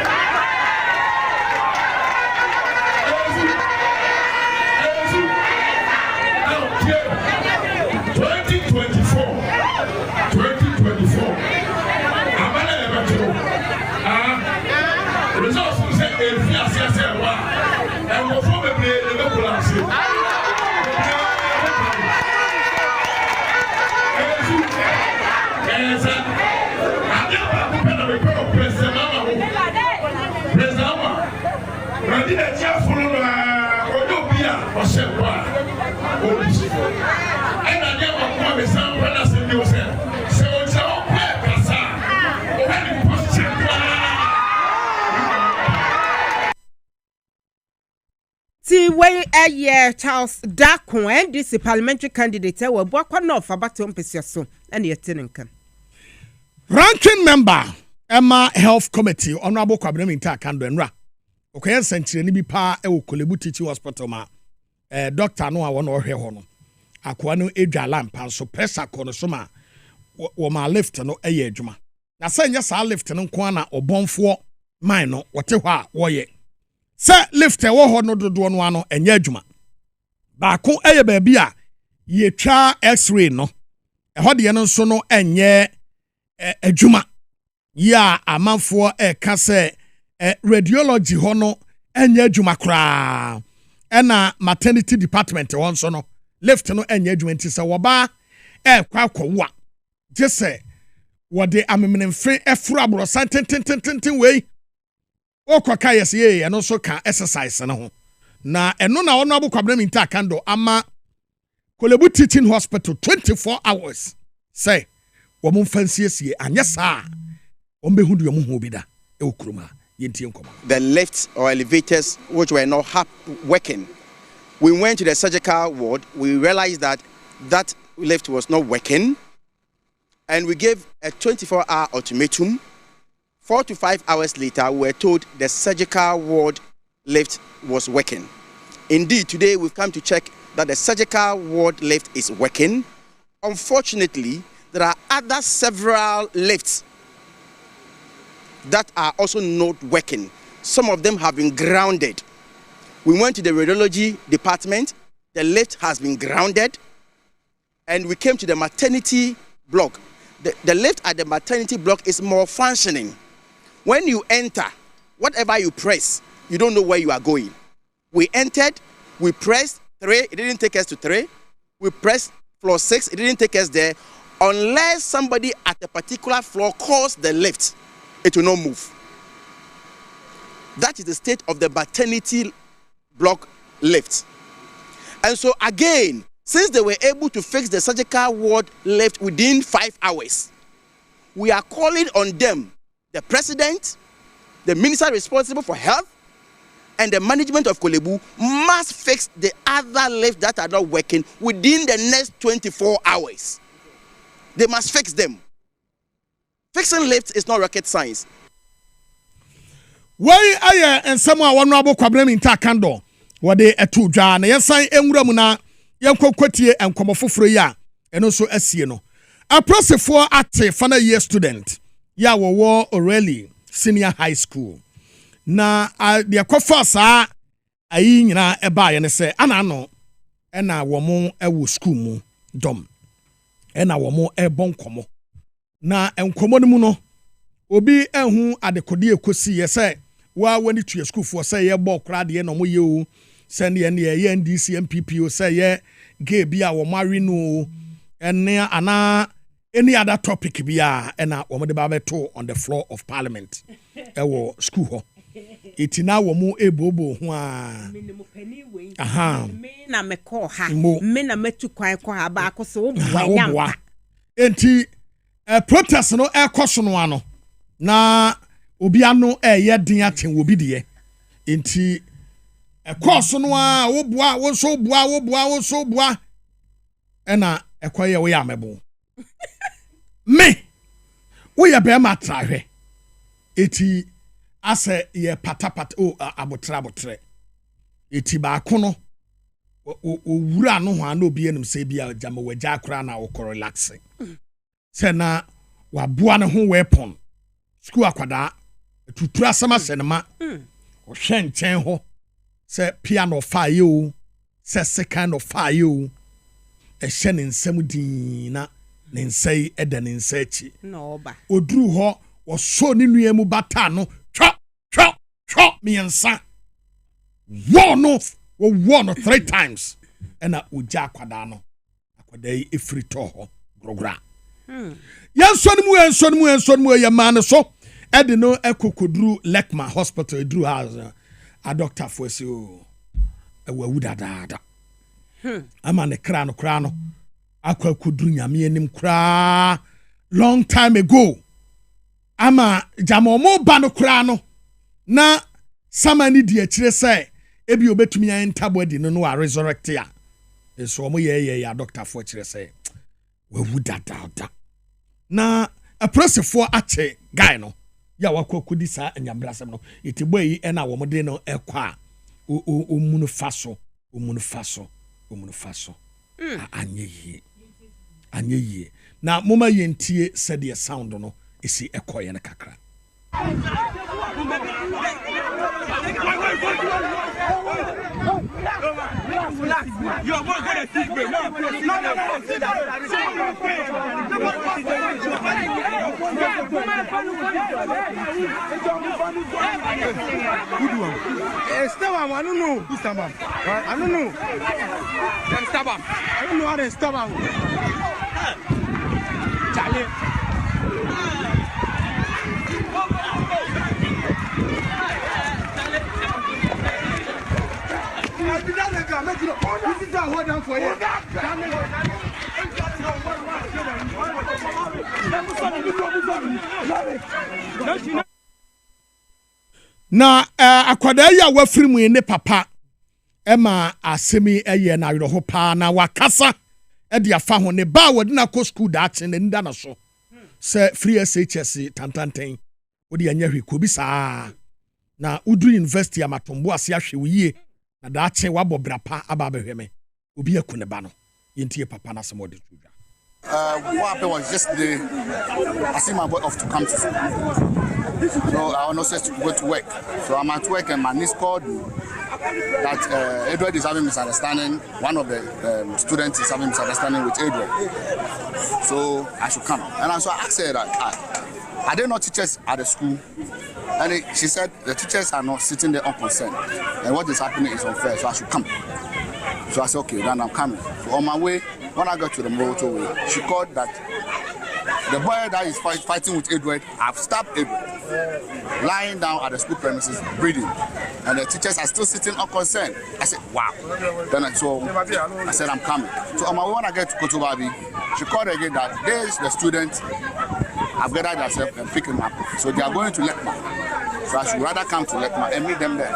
Way a year Charles Dako and this parliamentary candidate will work on off about to so and your tenant. Ranking member Emma Health Committee Honorable Kwabena Minta Kandwenra. Okay, century ni bi pa e wo Kolebu Teaching Hospital ma doctor no a won ohwe ho no. Akwa no edwa lamp so pressure kono so ma wo ma lift no eye adwuma. Na say nya sa lift no nko na obonfo man no wote ho a wo ye. Se lift wo ho no dodo no ano enya adwuma. Ba ko eye ba bia ye twa x-ray no. Ho de no so no enye adwuma. Ya amanfo ka se radiology ho no enye adwuma kra. Ena maternity department won so no lift no enye adwuma nti se wo ba kwa akwa je se wo de amemnemfre efura abro santententententen we okoka yes ye eno so ka exercise no ho na eno na ono Kwabena Minta Kando ama Kolebu Teaching Hospital 24 hours say wo mo fansiesie anya saa wo behundu yo mo ho bi da e okuruma yentie nkoma. The lifts or elevators which were not working, we went to the surgical ward. We realized that that lift was not working, and we gave a 24-hour ultimatum. 4 to 5 hours later, we were told the surgical ward lift was working. Indeed, today we've come to check that the surgical ward lift is working. Unfortunately, there are other several lifts that are also not working. Some of them have been grounded. We went to the radiology department. The lift has been grounded. And we came to the maternity block. The lift at the maternity block is more functioning. When you enter, whatever you press, you don't know where you are going. We entered, we pressed 3, it didn't take us to 3. We pressed floor 6, it didn't take us there. Unless somebody at a particular floor calls the lift, it will not move. That is the state of the maternity block lift. And so again, since they were able to fix the surgical ward lift within 5 hours, we are calling on them, the president, the minister responsible for health, and the management of Kolebu must fix the other lifts that are not working within the next 24 hours. They must fix them. Fixing lifts is not rocket science. Why aye and someone Honorable Kwabena Minta Kando wade etu dwa na yesan enwura mu na yenkokwatie enkomofoforo ya eno so asie no. Aprosefo ate final year student ya wo Orally Senior High School. Na de kofa saa ayi nyina eba ye ne se anano ena wo mo ewo school mu dom. Ena wo mo ebon komo. Na enkomo no mu no obi ehu adekode ekosi ye se wa wani tu school for say ye ball kra de no mo ye o send ye NDC MPP o say ye gay bia wo marry no ene ana any other topic bia na wo de ba beto on the floor of parliament ewo school ho Itina wo mu ebobo ho a. Aha. Me na meko ha. Me na metu kwan ko ha ba ko so wo nyampa. Enti protest no ekoso no ano. Na obi ano ye den aten wo bi de. Enti ekoso no a wo boa wo so boa ena ekoye wo ya mebo. Me wo ye be ma trahwe. Eti ase ye patapata abotre eti ba kono wura no ho ana obi enim se bia jama wagya akra na wo relax se na waboa ne ho weapon school akwada tutu asama senema o hwe nchen ho se piano fire o se second of fire o hye ne nsam dina ne nsai eda ne nsachi no ba oduru ho wo so ne nua mu bata no twa miensa no 3 times ena uja akwada no akwada yi efiri toho grogra yansonmu ya man so ede no ekokoduru Lekma hospital eduru house a doctor for si o ewa wudadada ama ne kra no akwakoduru nyame anim kra long time ago ama jamomo ba no kra no na samani di akire sai ebi obetumi yan ntabo di no wa resurrect ya so mo ye doctor for akire sai wa wudadada na apresefo ache guy no ya wakokudi sa anyambrasem no itibo yi ena wo mode no ekwa omunu faso anye na moma yentie said sound no isi ekoye na kakra You're more going to teach me. Stop him. I don't know who stop him. I don't know. Then stop him. I don't know how to stop him. Charlie. Na akwada ya wafiri mu ne papa ema asemi eye na awerho pa na wakasa e de afa ho ne ba wode na ko school da ache ne nda na so se free SHS tantanten wode anya hwe bi saa na udu university amatombo ase ahwe wiye na da ache wabɔ brapa aba behweme obi akune ba no yentie papa na semode tuja. What happened was yesterday I see my boy off to come to school, so I was not set to go to work, so I'm at work and my niece called me that Edward is having misunderstanding, one of the students is having misunderstanding with Edward, so I should come. And so I asked her that are there not teachers at the school? And she said the teachers are not sitting there unconcerned and what is happening is unfair, so I should come. So I said, okay, then I'm coming. So on my way, when I got to the motorway, she called that the boy that is fighting with Edward, I've stopped Edward, lying down at the school premises, breathing. And the teachers are still sitting unconcerned. I said, wow. Then I said, I'm coming. So on my way, when I get to Kotobabi, she called again that there is the student have gathered themselves and picked him up. So they are going to Lekma. So I should rather come to Lekma and meet them there.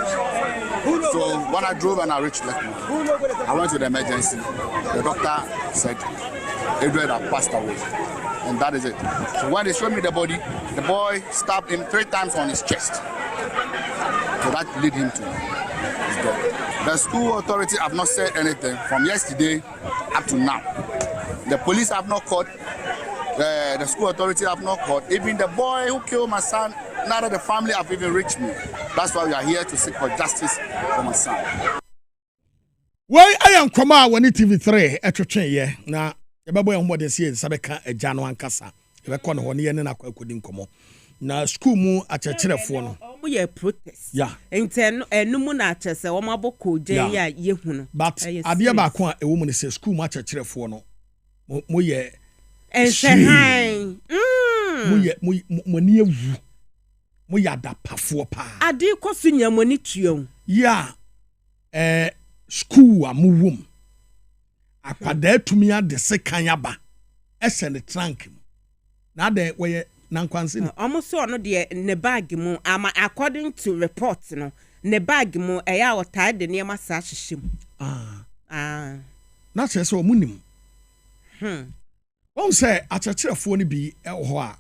So when I drove and I reached Lekma, I went to the emergency. The doctor said Edward had passed away. And that is it. So when they showed me the body, the boy stabbed him 3 times on his chest. So that led him to his death. The school authority have not said anything from yesterday up to now. The police have not caught. The school authority have not caught. Even the boy who killed my son, none of the family have even reached me. That's why we are here to seek for justice for my son. Why I am Koma when TV3 etwetwe ye na yebabo ye homode sie sabeka agya no ankasa yebekọ no hone ye ne nakwa nkomo na school mu achechirefo no omo ye protest yeah enten enum na achese wo maboko je ya yehunu but ade ba ko a ewo mu ne se school mu achechirefo no mo ye ensehan mo ni ewu mo ya da pafo pa ade koso nyamoni tuom ya school amuwom akwada tumi ade sekan aba ese ne trunk na de we nankwanse omoso no de ne bag mu ama according to reports no ne bag mu eya otai de ne ma sa hyehyem na se so omunim won say akyerɛkyerɛfoɔ no bi ɛwɔ hɔ a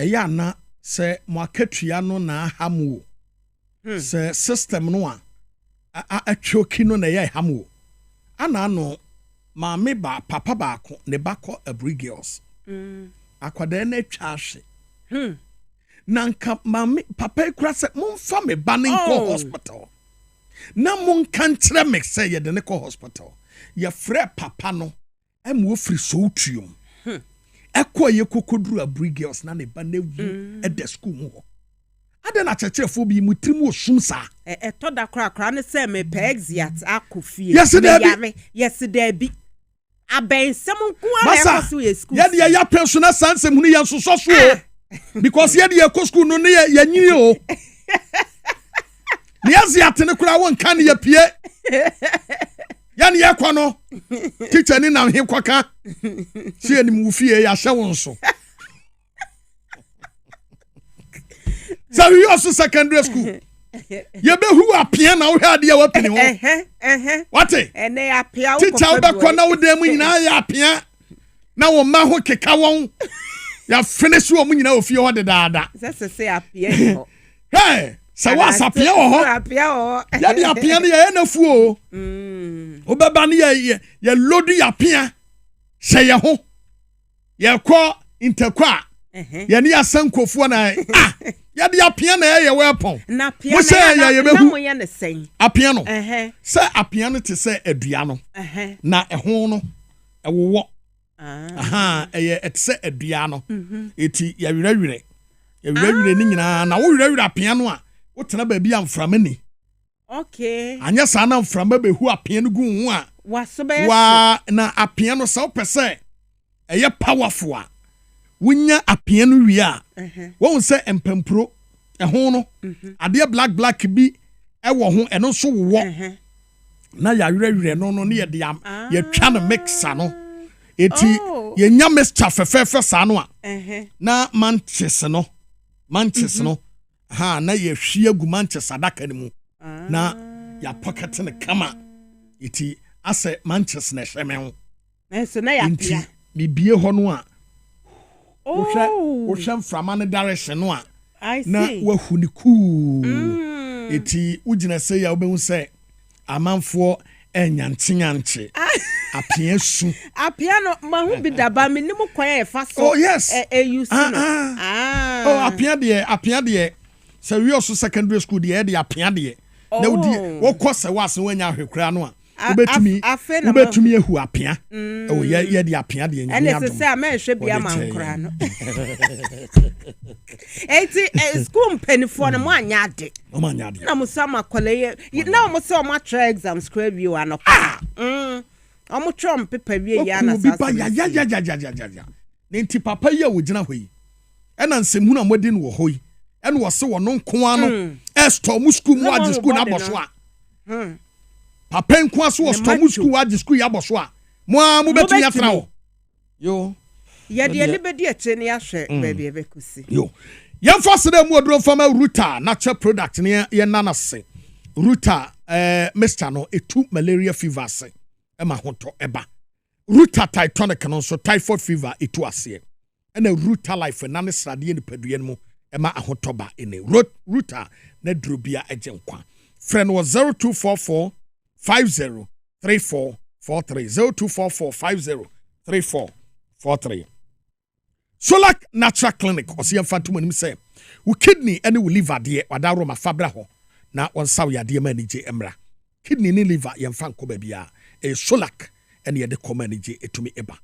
ɛyɛ na sɛ mo akatua no na hamu sɛ system no a atwoki no na ɛyɛ hamu ana no maame ba papa baako ne bakɔ abri girls akwada na atwa ahwe nanka maame papa kura sɛ momfa me ba ne nkɔ hospital na monka nkyerɛ me sɛ yɛde ne kɔ hospital yɛfrɛ papa no ɛma ofiri so tuom ɛkɔ yɛ kokoduru abri girls na ne ba na wu ɛda school mu hɔ ada na kyerɛkyerɛfoɔ bi mu tirim wɔ sum saa ɛtɔ da korakora ne sɛ me pexiat akɔ fie yes dabi abɛnsɛm nko a ɛkɔ so yɛ school yɛde yɛ apɛ so na sansɛm hunu yɛn so so o because yɛde yɛ kɔ school no ne yɛ nyini o ne yɛziate ne kora won kan yɛ pie yani yakwa no teacher ni na he kwaka sie ni mu fie ya hye won so so we also secondary school ye be hu apia na wo hade ya wapini ho wate ene apia wo teacher be kwa na wo dem nyina ya apia na wo ma ho keka won ya finish wo mu nyina ofie ho de daada se apia ho hey sa wa sapia ho ya di apia ne ya na fu o obeba ne ya lodi apia se ye ho ye ko intakwa ye ne asankofu na ya di apia na ye weapon na apia na ye behu ye ne sen apia no se apia no te se adua no na ɛho no ɛwowo ɛyɛ ɛtse adua no eti ya werɛwerɛ ni nyina na wo werɛwerɛ apia no a wotena ba bia mframa ni okay anya sa na mframa behu apia no gu hu a wa na apia no sa opese eye powerful a wonya apia no wi a won se empampuro ɛho no ade black bi ɛwɔ ho ɛno so wo na ya werɛwerɛ no ne ye de ya twa no mixa no eti ye nya mixture fefefe sa no a na manches no na ye hwie gu Manchester adaka ne mu na ya pocket ne kama iti ase Manchester na hweme ho enso na ya pia bibie ho no a wo hwem frama ne direction no a na wahu ni ku iti ugina se ya obehu se amanfo enyanche apia su apia no mahu bi daba me nim kwan e fa so oh yes you see oh apia de so we also secondary school de apia de na odi wo kose wase wanya hwekura no a obetumi ehu apia oh ye de apia de nya ene se a ma hwe bia mankora no eti school mpanifo no mo anya ade na mo sama kole na mo se mo try exam square view anopa omo trom paper wie ya na sa ya nti papa ye wo gina hoyi ena nsemu na modi no wo hoyi ena wo se wo no nko ano esto mu school mu agi school na boso a papa nko aso wo sto mu school agi school ya boso a mo betu ya tra wo yo ya de libedi eche ne ya hwe baby ebekusi yo yam fast dem odro fama Ruta natural product ne ye nana se Ruta Mr no etu malaria fever se ema hoto eba Ruta Titanic no so typhoid fever etu ase ena Ruta life na ne srade ne padue no ema ahotoba ene Ruta na drobia agenkwa friend was 0244 503443 0244 503443 Solak Natural Clinic osia fantum anim say wo kidney ene wo liver de wadaro ma fabra ho na wonsaw yade ma nije emra kidney ne liver yemfa nkoba bia Solak ene yede komanije etumi eba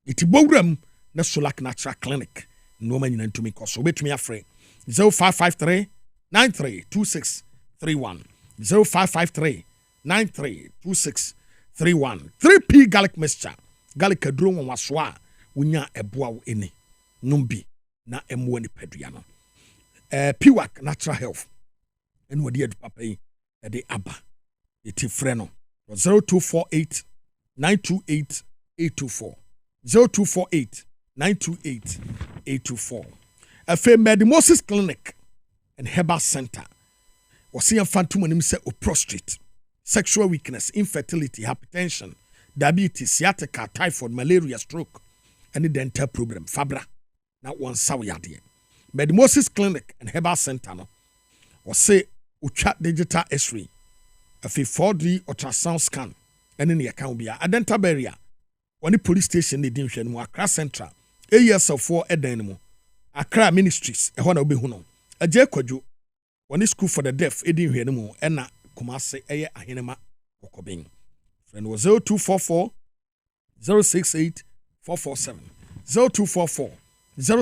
iti bowram na Solak Natural Clinic no ma nyina ntumi koso betumi afre 0553 932631 0553 932631 3P garlic mixture garlic aduro wonwaso a wonya eboa wo eni numbi na emwo ni padua no PWAC natural health and what the papa the aba it freno 0248 928 824 0248 928 824 FM Moses Clinic and Herbal Center was see phantom when him say prostrate sexual weakness, infertility, hypertension, diabetes, sciatica, typhoid, malaria, stroke, and the dental problem. Fabra, not one sawi idea. But the Moses Clinic and Herbal Center no, or say chat digital X-ray, a 4D ultrasound scan, and in the account be a dental barrier. When the police station they didn't share more Accra Central, AES4 Edenimo, Accra Ministries, a one obi huno, a J Kojo, when the school for the deaf, Edin Henemo, and na Kumase Eye Ahinema Okobing. Friend was 0244 068 447 0244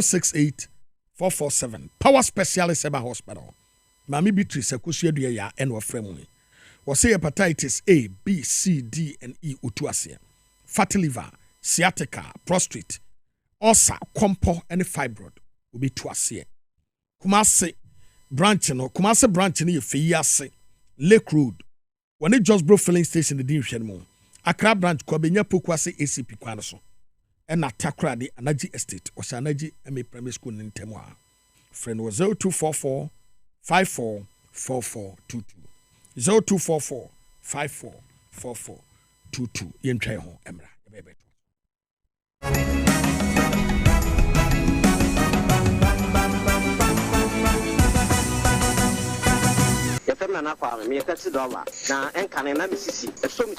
068 447 Power Specialist Eba Hospital. Mami Beatrice Akusia Duya and Wafremuni. Was say hepatitis A, B, C, D, and E utuasia. Fatty liver, sciatica, prostate, ulcer, compo, and fibroid will be tuasia. Kumase branch no Kumase branch ni Fiyase. Lake Road. When it just broke filling station the division mo. Accra branch ko benya pokwase ACP kwan so. E na Takra de Anaji Estate or Shanaji MA Primary School in Temwa. Friend was 0244 544422. 0244 544422. Yen try ho emra. Yefema na kwa me yekati dowa na enkane na misisi esomi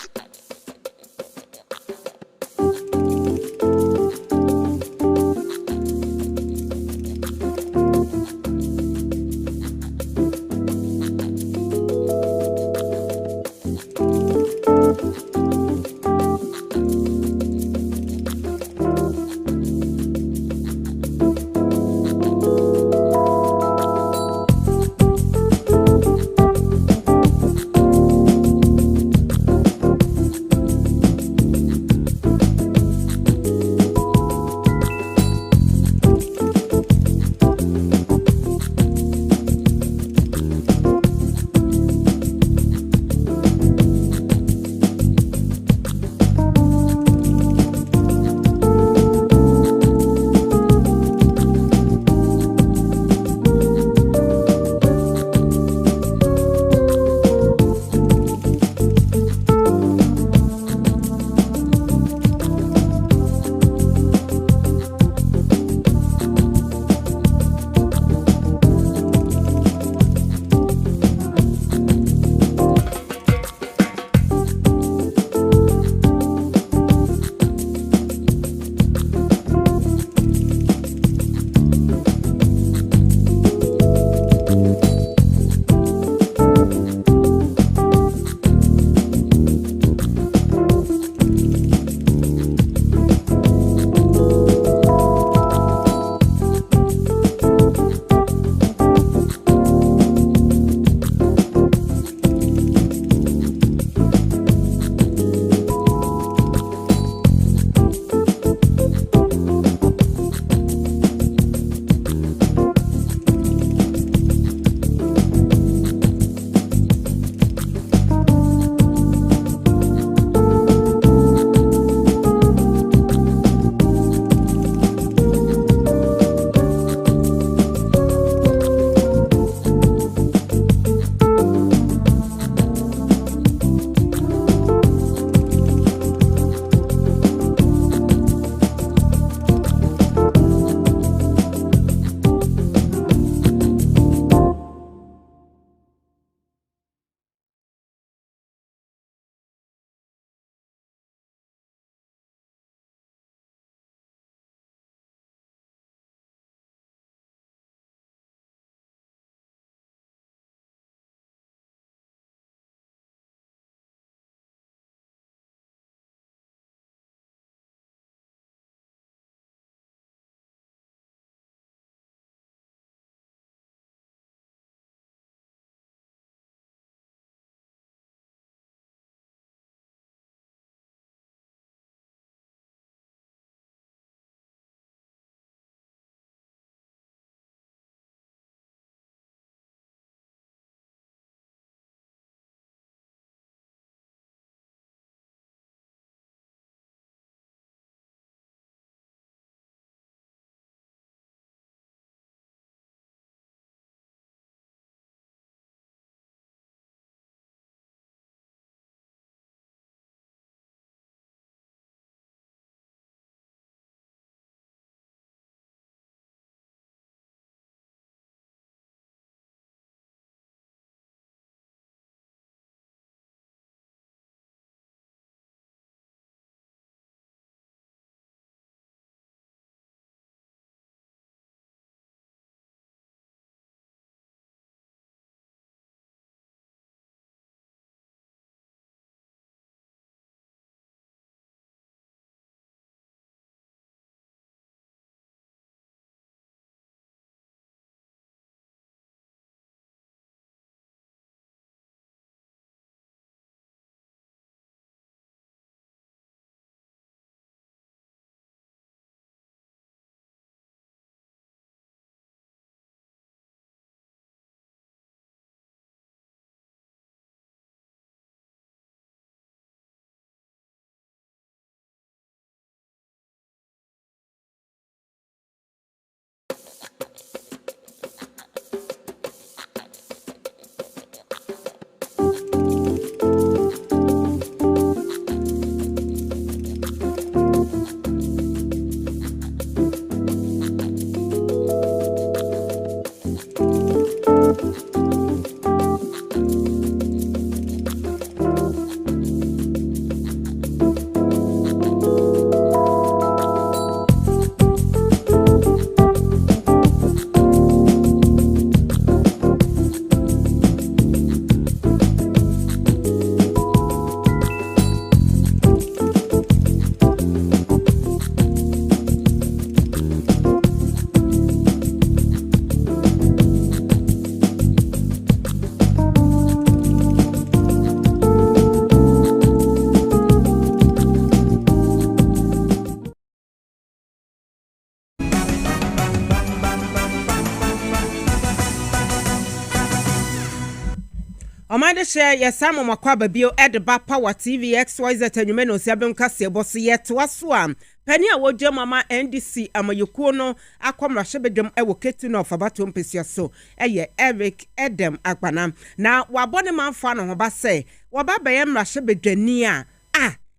Omande share yesamo makwaba bio edeba power TV XYZ enyumeno siabem Kasiebo so yeto aso Penny a wodje mama NDC amayekuo no akomra hyebedwam ewo ketu no fabato mpesua so eye Eric Edem Agbana na wabone manfa no ho ba se waba beye mra hyebedwani a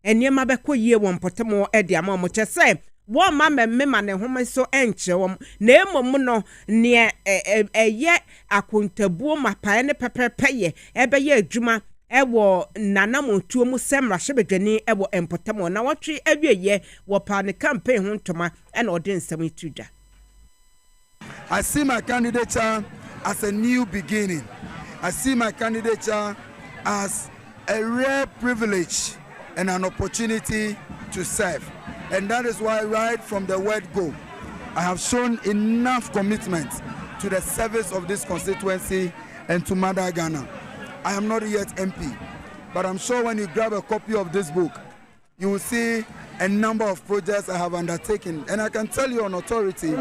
eniema bekoyie wo mpotemo ede ama mo chese wo ma mema ne home so enche wo na emom no ne eye akontabuo mapae ne pepepeye ebeye adwuma ewo nanamontuo mu semra hyebedwani ewo empotemo na wotwe awieye wo pa ne campaign ho ntoma na ode nsam ituda. I see my candidature as a new beginning. I see my candidature as a rare privilege and an opportunity to serve. And that is why right from the word go, I have shown enough commitment to the service of this constituency and to Mother Ghana. I am not yet MP, but I'm sure when you grab a copy of this book, you will see a number of projects I have undertaken. And I can tell you on authority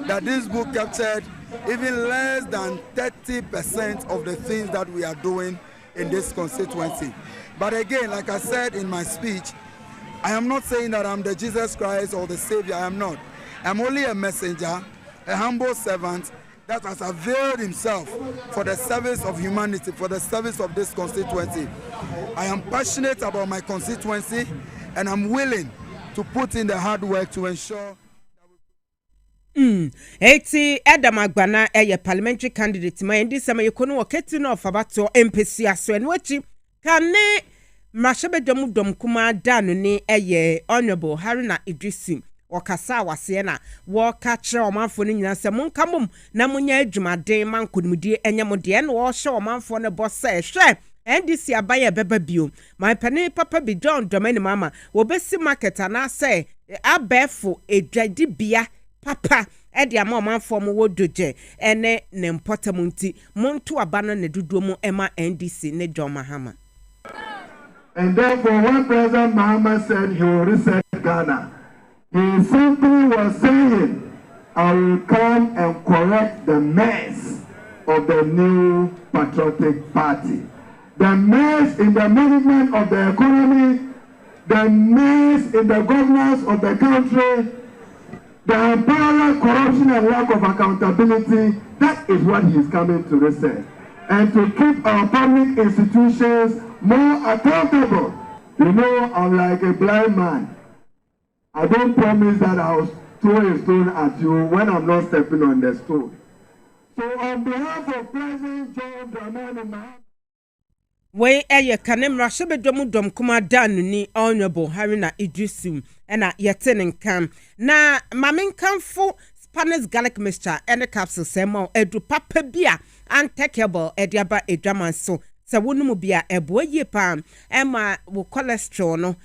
that this book captured even less than 30% of the things that we are doing in this constituency. But again, like I said in my speech, I am not saying that I'm the Jesus Christ or the Savior. I am not. I'm only a messenger, a humble servant that has availed himself for the service of humanity, for the service of this constituency. I am passionate about my constituency and I'm willing to put in the hard work to ensure. Eti Adam Agbana eye parliamentary candidate ma ndi sama yekono waketi no fabato MPC aso enwachi kane mrashebedom dom kuma danu ni eye honorable Haruna Idrisim wakasa wase na waka kire omanfo ni nyina se monkamom na munya adwumaden mankonimdie enyamode na wo hye omanfo ne bossa ehwe NDC abaye beba bio my penny papa bi John Domani mama wo besi market na say abefo edwadi bia papa edi ama omanfo mo wodoje ene ne mpotamu nti monto abano ne duduo mu ema NDC ne John Mahama. And therefore when President Mahama said he will reset Ghana, he simply was saying, I will come and correct the mess of the new patriotic party. The mess in the management of the economy, the mess in the governance of the country, the unparalleled corruption and lack of accountability, that is what he is coming to reset. And to keep our public institutions more accountable. You know, I'm like a blind man. I don't promise that I'll throw a stone at you when I'm not stepping on the stone. So on behalf of President John Dramani Mahama, we eye kanem rashebedom dom kuma danu ni honorable Haruna Idrisim ena yetenen kam na mamenkamfo Spanish garlic mixture and capsule semo edu papa bia untakable ediaba edwaman so se wonu bia ebo ye pam ema wo cholesterol no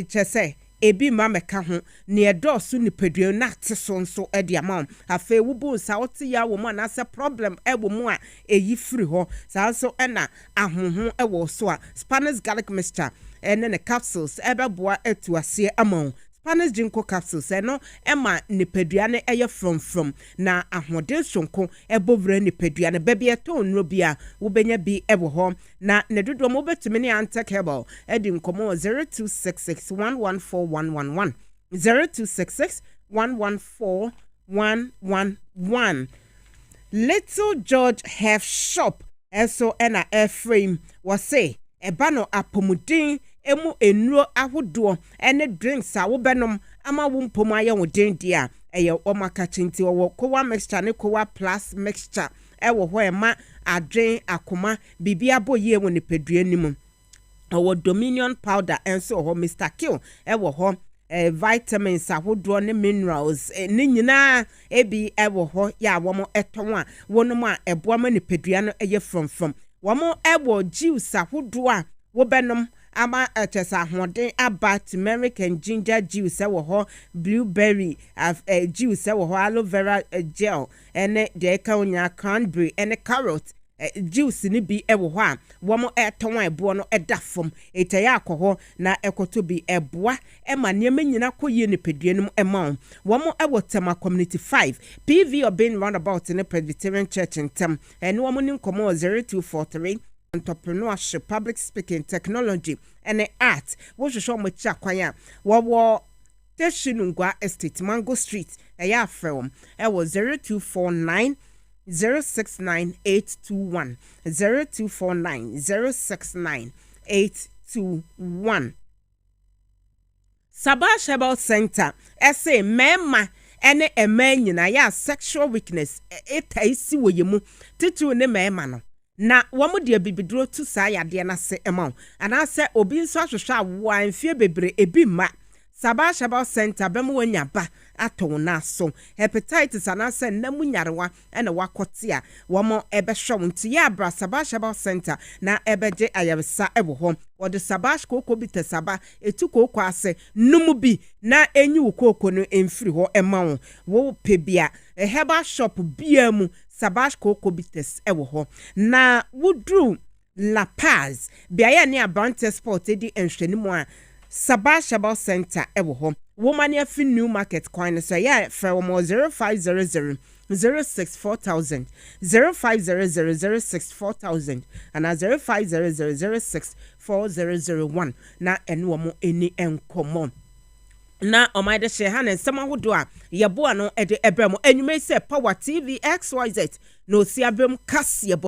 chese ebi ma meka ho ne edosu ni peduo na teso nso edi amam afa wo bu sa wote ya wo ma na se problem ebo mu a eyi firi ho sa so ena ahoho ewo so a Spanish garlic mixture ene ne capsules ebeboa etu ase amon Spanish jinko capsules eno ema ne pedua ne eye from na ahode sonko ebovre ne pedua ne bebie to nro bia wo benya bi ebo ho na ne dodo mo betumi ne antakable edi nkomo 0266114111 0266114111 Little George have shop eso ena airframe was say ebano apomudin emu enuro ahodo ene drinks a wo benom ama wo mpom aye wo den dia eye omaka chinti wo kowa mixture ne kowa plus mixture ewo ho ema adwen akoma bibia boye wo ne pedua nimu owo Dominion powder enso ho Mr. Kill ewo ho vitamins ahodo ne minerals ne nyina ebi ewo ho ya wo mo eton a wonom a eboa ma ne pedua no eye from wo mo ewo juice ahodo a wo benom ama chesa hode aba turmeric and ginger juice ewo ho blueberry juice ewo ho aloe vera gel ene de ka onya cranberry ene carrot juice ni bi ewo ho a wo mo eton ebo no edafom etaya akoho na ekoto bi eboa ema niam nyina koye ne peduanum ema wo mo ewo tema community 5 PV Obin roundabout in the Presbyterian Church in Tem ene wo mo ni nkomo 0243 entrepreneurship, public speaking, technology, and art. What you show me chakwanya? What Teshinungwa Estate, Mango Street, a film. It was 0249 069 821 0249 069 821. Sabash Herbal Center, essay mema ene emen na ya sexual weakness eta isi woyemu titu ne mema no na wamu de bibidro tu sa ya de na se ema ana se obi nso ahwehwa awo anfie bebre ebi ma Sabash Herbal Center bemu wanya ba ato na so hepatitis anase namu nyarewa ene wakotia womo ebe hwom nti ya bra Sabash Herbal Center na ebeje ayabsa ebo ho wode Sabash koko bite saba etu koko ase numu bi na enyi ukoko no emfiri ho ema wo pebia herbal shop bia mu Sabash koko bites ebo ho na wudru La Paz bia ya ne Abante Sport edi enhwenimu a Sabash Herbal Center ewo ho woman afi New Market coin so yeah for 0500 064,000 0500 064,000 and 0500 064,001 na enwo mo eni enkomo na omaide she ha na nsema hodo a yebo ano ede ebremo enyume se Power TV XYZ no si abem Kasiebo